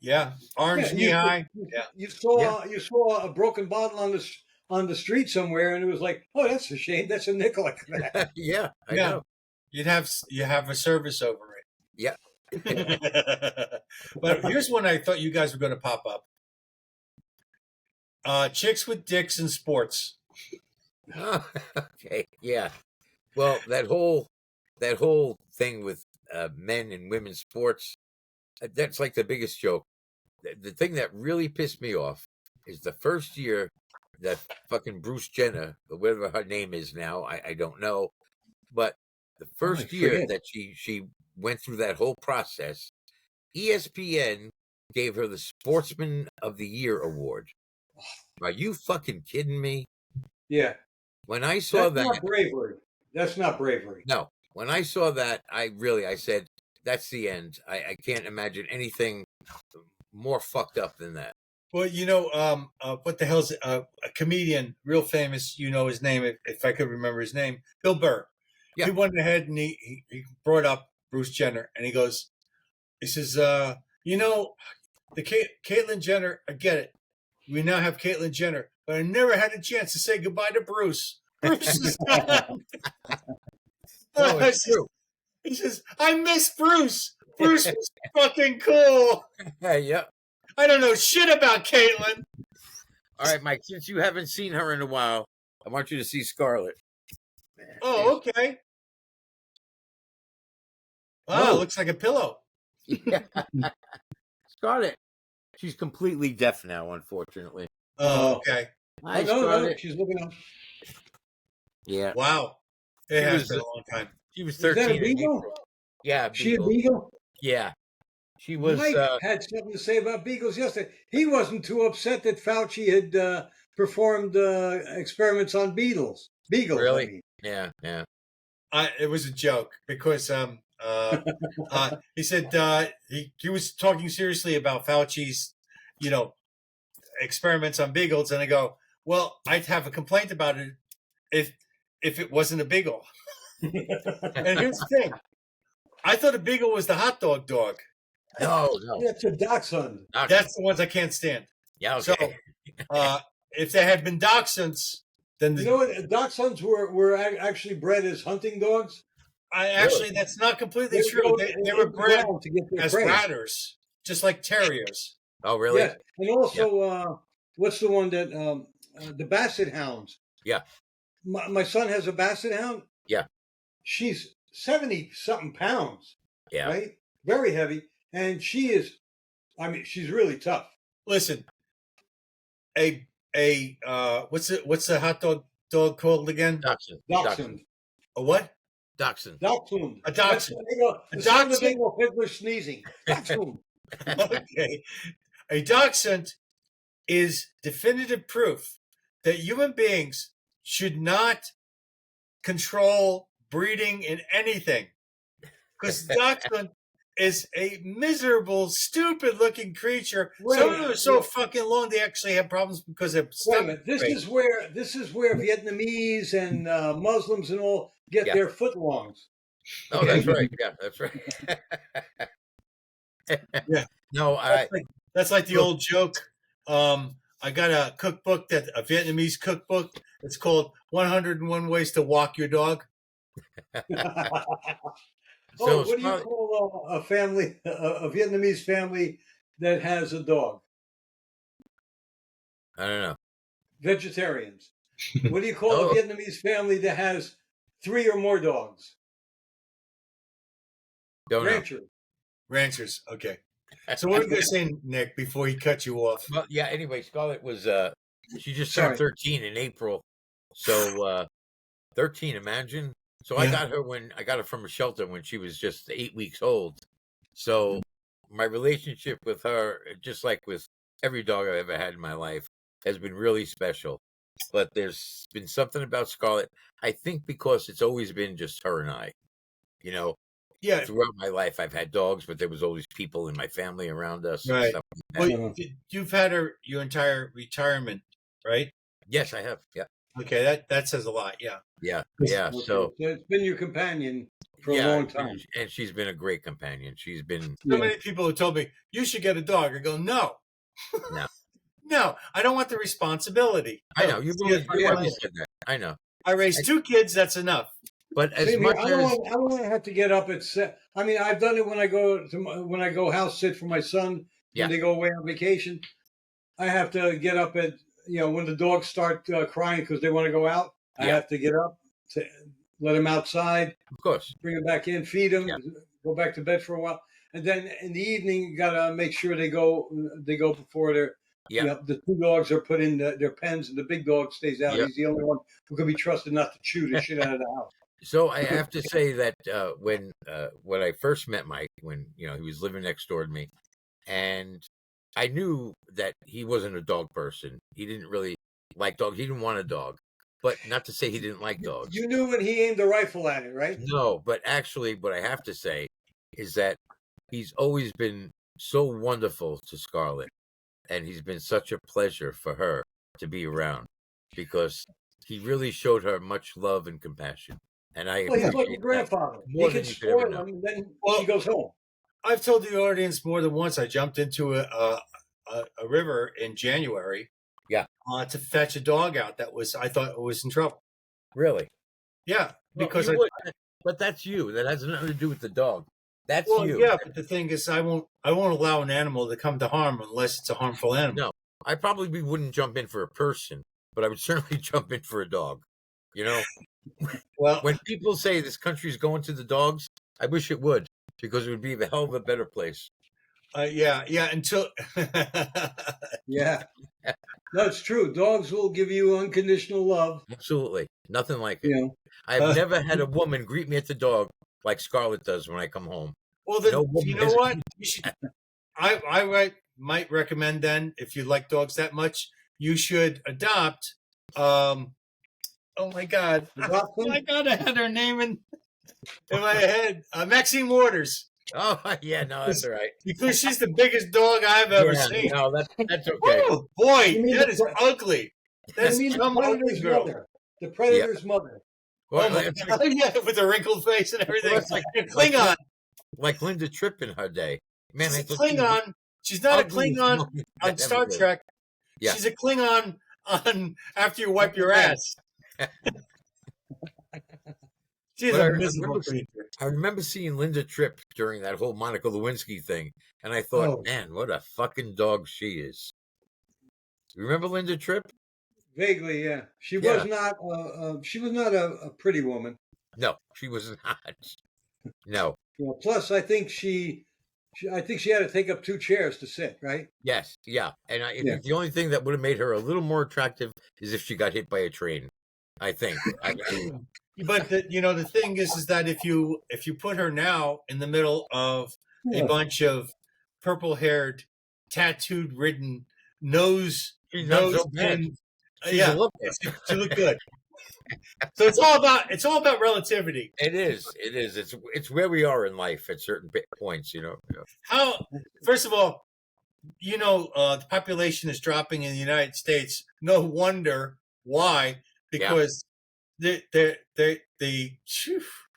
orange knee-high. You saw a broken bottle on the street somewhere, and it was like, oh, that's a shame. That's a nickel. I know. You have a service over it. Yeah. But here's one I thought you guys were going to pop up. Chicks with dicks in sports. Oh, okay. Yeah. Well, that whole that whole thing with men and women's sports, that's like the biggest joke. The thing that really pissed me off is the first year that fucking Bruce Jenner, or whatever her name is now, I don't know, but the first year that she went through that whole process, ESPN gave her the Sportsman of the Year award. Are you fucking kidding me? Yeah. When I saw That's not bravery. That's not bravery. No. When I saw that, I said, that's the end. I can't imagine anything more fucked up than that. Well, what the hell's a comedian, real famous, his name, if I could remember his name, Bill Burr. Yeah. He went ahead and he brought up Bruce Jenner, and he says, the Caitlyn Jenner, I get it. We now have Caitlyn Jenner, but I never had a chance to say goodbye to Bruce. Bruce is gone. No, it's true. He says, I miss Bruce. Bruce was fucking cool. Yeah. I don't know shit about Caitlyn. All right, Mike, since you haven't seen her in a while, I want you to see Scarlett. Oh, okay. Wow, looks like a pillow. Yeah. Scarlett. She's completely deaf now, unfortunately. Oh, okay. Hi, no, she's looking up. Yeah. Wow. It has been a long time. She was 13. Is that a beagle? Yeah. She a beagle? Yeah. She was. Mike had something to say about beagles yesterday. He wasn't too upset that Fauci had performed experiments on beagles. Really? I mean. Yeah. It was a joke because he said he was talking seriously about Fauci's, experiments on beagles, and I go, well, I'd have a complaint about it if it wasn't a beagle. And here's the thing. I thought a beagle was the hot dog. No. That's a dachshund. That's the ones I can't stand. Yeah, okay. So, if they had been dachshunds, then dachshunds were actually bred as hunting dogs. That's not completely true. They were bred as ratters, just like terriers. Oh, really? Yes. And also, what's the one that the basset hounds? Yeah. My son has a basset hound. Yeah. She's 70-something pounds. Yeah. Right? Very heavy. And she's really tough. Listen, what's the hot dog called again? Dachshund. A what? Dachshund. A dachshund. A dachshund. Hitler sneezing. Dachshund. Okay. A dachshund is definitive proof that human beings should not control breeding in anything. Because dachshund is a miserable, stupid-looking creature. Some of them are so fucking long they actually have problems because they're stuck. This is where Vietnamese and Muslims and all get their footlongs. Oh, that's right. Yeah, that's right. Yeah. No, that's like the old joke. I got a cookbook, a Vietnamese cookbook. It's called 101 Ways to Walk Your Dog. What do you call a family, a Vietnamese family that has a dog? I don't know. Vegetarians. What do you call a Vietnamese family that has 3 or more dogs? Ranchers. Okay. So what were you saying, Nick, before he cut you off? Well, yeah, anyway, Scarlett was, she just turned 13 in April. So 13, imagine. So I got her from a shelter when she was just 8 weeks old. So my relationship with her, just like with every dog I've ever had in my life, has been really special. But there's been something about Scarlett, I think because it's always been just her and I. Yeah. Throughout my life, I've had dogs, but there was always people in my family around us. Right. And stuff like that. Well, you've had her your entire retirement, right? Yes, I have. Yeah. Okay, that says a lot. Yeah. Yeah. Okay. So it's been your companion for a long time, and she's been a great companion. She's been. So many people have told me you should get a dog. I go, no. No, I don't want the responsibility. I know you said that. I know. I raised 2 kids. That's enough. But I don't want to have to get up at. I mean, I've done it when I go house sit for my son when they go away on vacation. I have to get up at when the dogs start crying because they want to go out. I have to get up let them outside, Of course. bring them back in, feed them, Yeah. go back to bed for a while, and then in the evening you gotta make sure they go before they're. Yeah. You know, the two dogs are put in their pens, and the big dog stays out. Yep. He's the only one who can be trusted not to chew the shit out of the house. So I have to say that when I first met Mike, when he was living next door to me, and I knew that he wasn't a dog person. He didn't really like dogs. He didn't want a dog, but not to say he didn't like dogs. You knew when he aimed the rifle at it, right? No, but actually, what I have to say is that he's always been so wonderful to Scarlett, and he's been such a pleasure for her to be around because he really showed her much love and compassion. And I Well, he's like appreciate your grandfather. more He than can you could ever spoil know. them, and then she goes home. I've told the audience more than once. I jumped into a river in January. Yeah. To fetch a dog out I thought was in trouble. Really? Yeah, because but that's you. That has nothing to do with the dog. That's you. Yeah, but the thing is, I won't allow an animal to come to harm unless it's a harmful animal. No, I probably wouldn't jump in for a person, but I would certainly jump in for a dog. Well, when people say this country's going to the dogs, I wish it would, because it would be a hell of a better place. Yeah. Until yeah, no, it's true. Dogs will give you unconditional love. Absolutely, nothing like it. I've never had a woman greet me at the dog like Scarlett does when I come home. Well, then you know what? You should, I might recommend then, if you like dogs that much, you should adopt. Oh my God! Oh my God! I had her name in my head. Maxine Waters. Oh yeah, no, that's all right. Because she's the biggest dog I've ever seen. No, that's okay. Oh boy, that is ugly. That's the Predator's mother. The Predator's mother. Well, yeah, with the wrinkled face and everything. Well, like Klingon. Like Linda Tripp in her day. Man, she's a Klingon. She's not a Klingon on Star Trek. Yeah. She's a Klingon on After You Wipe Your Ass. She's a miserable creature. I remember seeing Linda Tripp during that whole Monica Lewinsky thing, and I thought, man, what a fucking dog she is. Remember Linda Tripp? Vaguely, yeah. She was not a pretty woman. No, she was not. No. Well, plus, I think she had to take up 2 chairs to sit, right? Yes, yeah. And I think the only thing that would have made her a little more attractive is if she got hit by a train. I think. But the thing is that if you put her now in the middle of a bunch of purple-haired, tattooed-ridden nose, she's not so bad. She look good. So it's all about relativity. It is. It's where we are in life at certain points. How? First of all, the population is dropping in the United States. No wonder why. Because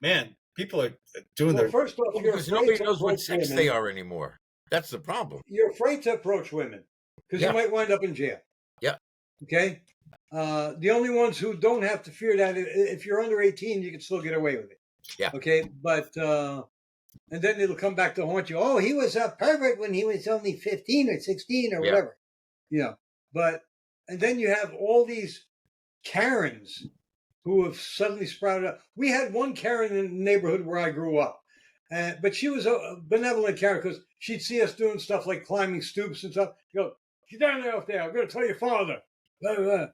man, people are doing their. First off, because nobody knows what sex they are anymore. That's the problem. You're afraid to approach women because you might wind up in jail. Yeah. Okay. The only ones who don't have to fear that, if you're under 18, you can still get away with it. Yeah. Okay. But and then it'll come back to haunt you. Oh, he was a pervert when he was only 15 or 16 or whatever. But and then you have all these Karens who have suddenly sprouted up. We had one Karen in the neighborhood where I grew up, but she was a benevolent Karen because she'd see us doing stuff like climbing stoops and stuff. You go, get down there, I'm going to tell your father. Blah, blah, blah.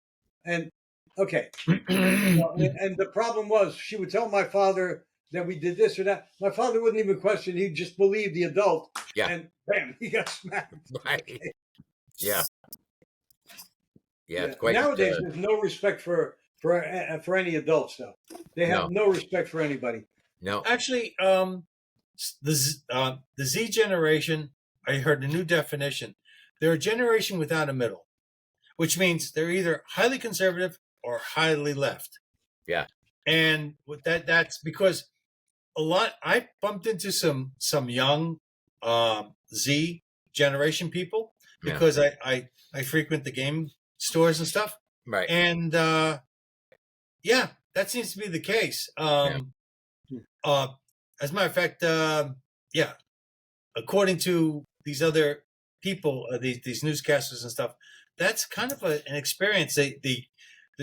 And okay, and the problem was she would tell my father that we did this or that. My father wouldn't even question; he'd just believe the adult. Yeah, and bam, he got smacked. Right. Yeah. It's quite. Nowadays, there's no respect for any adult stuff. They have no respect for anybody. No, actually, the Z generation. I heard a new definition. They're a generation without a middle, which means they're either highly conservative or highly left. Yeah, and with that's because I bumped into some young Z generation people because I frequent the game stores and stuff. Right. And that seems to be the case. As a matter of fact, according to these other people, these newscasters and stuff, that's kind of an experience. The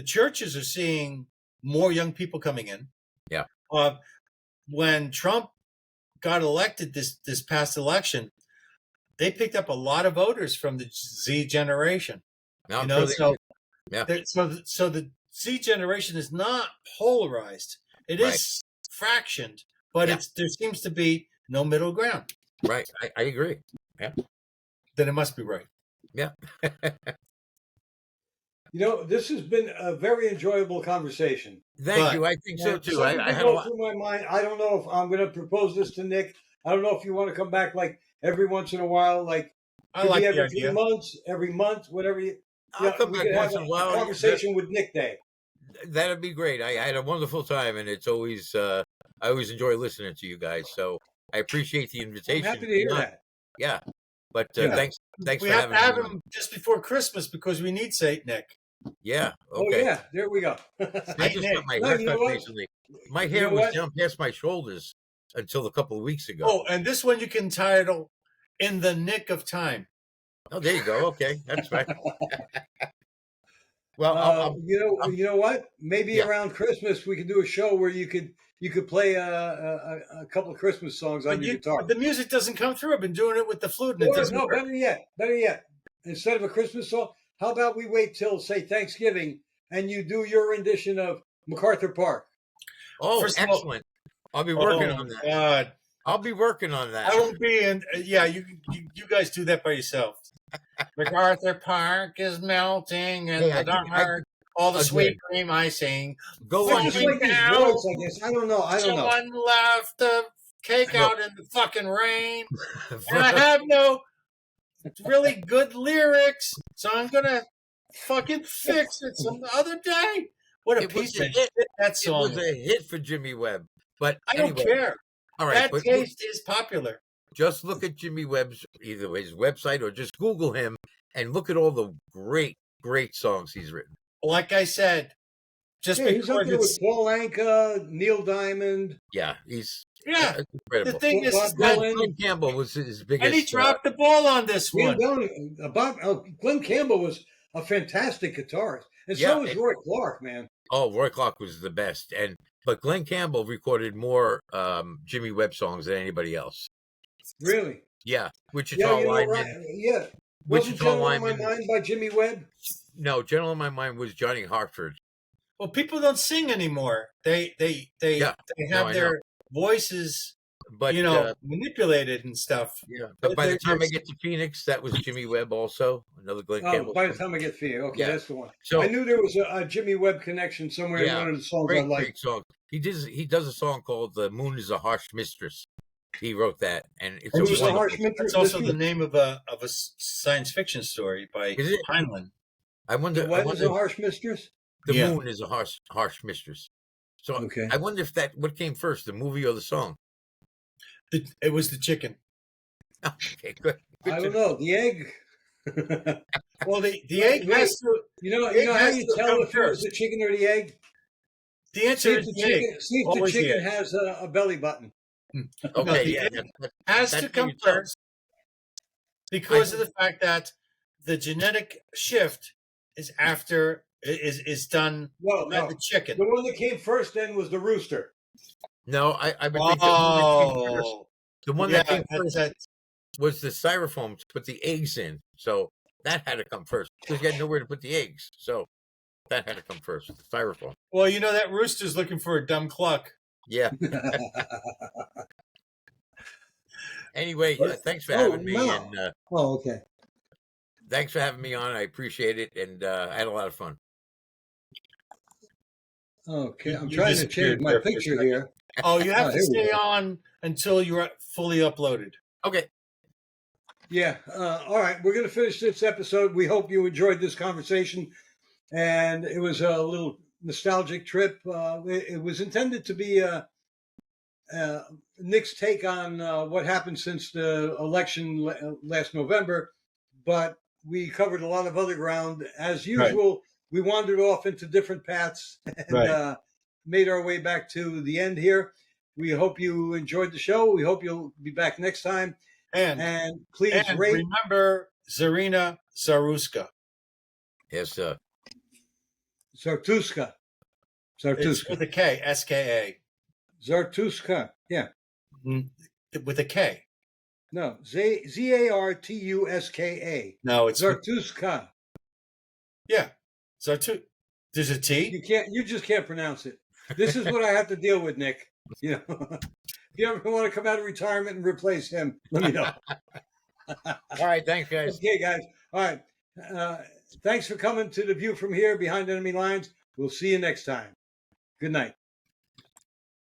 churches are seeing more young people coming in. Yeah. when Trump got elected this past election, they picked up a lot of voters from the Z generation. No, you know, sure so the Z generation is not polarized. It is fractioned, but there seems to be no middle ground. Right. I agree. Yeah. Then it must be right. Yeah. This has been a very enjoyable conversation. Thank you. I think so too. I had go through my mind. I don't know if I'm going to propose this to Nick. I don't know if you want to come back like every once in a while, like every 3 months, every month, whatever. I'll come back once in a while. Conversation with Nick Day. That'd be great. I had a wonderful time, and it's always I always enjoy listening to you guys. So I appreciate the invitation. I'm happy to hear that. Yeah, but thanks we for having me. We have to have him just before Christmas because we need Saint Nick. Yeah. Okay. Oh yeah, there we go. I just got my haircut recently. My hair was down past my shoulders until a couple of weeks ago. Oh, and this one you can title "In the Nick of Time." Oh, there you go. Okay, that's right. Well, you know what? Maybe around Christmas we could do a show where you could play a couple of Christmas songs on your guitar. The music doesn't come through. I've been doing it with the flute, and it doesn't work. Better yet. Instead of a Christmas song, how about we wait till, say, Thanksgiving, and you do your rendition of MacArthur Park? Oh, excellent! I'll be working on that. God. I'll be working on that. I won't be in. Yeah, you guys do that by yourself. MacArthur Park is melting, and the dark, all the sweet cream icing. Go on, just like these words, I guess. I don't know. Someone left the cake out in the fucking rain, and I have no really good lyrics, so I'm gonna fucking fix it some other day. What a piece of shit that song! It was a hit for Jimmy Webb, but I don't care. All right, that taste is popular. Just look at Jimmy Webb's either his website or just Google him and look at all the great songs he's written. Like I said, he's up there with Paul Anka, Neil Diamond. Yeah, he's incredible. The thing is, Glenn Campbell was his biggest, and he dropped the ball on this one. Glenn Campbell was a fantastic guitarist, and so was Roy Clark, man. Oh, Roy Clark was the best, but Glenn Campbell recorded more Jimmy Webb songs than anybody else. Really? Yeah, Wichita Lineman. Right. Yeah. Wasn't General on My Mind by Jimmy Webb? No, General on My Mind was Johnny Hartford. Well, people don't sing anymore. They have their voices, manipulated and stuff. Yeah, but by the time I get to Phoenix, that was Jimmy Webb also. Another Glenn Campbell. By the time I get to Phoenix, okay, that's the one. So I knew there was a Jimmy Webb connection somewhere in one of the songs I like. Great song. He does a song called "The Moon Is a Harsh Mistress." He wrote that, and it's That's also the name of a science fiction story by Heinlein. I wonder. What is a harsh mistress? The moon is a harsh mistress. So I wonder if what came first, the movie or the song? It was the chicken. Okay, good. I don't know. The egg. Well, the egg has to. You know how you tell if it was the chicken or the egg? The answer is the egg. See if the chicken has a belly button. Okay, has to come first because of the fact that the genetic shift is after is done at the chicken. The one that came first then was the rooster. No, I would think the one that came first was the styrofoam to put the eggs in. So that had to come first because you had nowhere to put the eggs. So that had to come first, the styrofoam. Well, that rooster's looking for a dumb cluck. Yeah. Anyway, thanks for having me. No. And, okay. Thanks for having me on. I appreciate it, and I had a lot of fun. Okay, I'm trying to change my picture here. Oh, you have to stay on until you're fully uploaded. Okay. Yeah. All right. We're going to finish this episode. We hope you enjoyed this conversation, and it was a little nostalgic trip. It was intended to be Nick's take on what happened since the election last November, but we covered a lot of other ground. As usual, we wandered off into different paths and made our way back to the end here. We hope you enjoyed the show. We hope you'll be back next time. And please rate. Remember Iryna Zarutska. Yes, sir. Zarutska. It's with a K, SKA. Zarutska. Yeah. With a K. No, Zartuska. No, it's Zarutska. Yeah. There's a T? You just can't pronounce it. This is what I have to deal with, Nick. You know, if you ever want to come out of retirement and replace him, let me know. All right, thanks, guys. Okay, guys. All right. Thanks for coming to The View from Here, Behind Enemy Lines. We'll see you next time. Good night.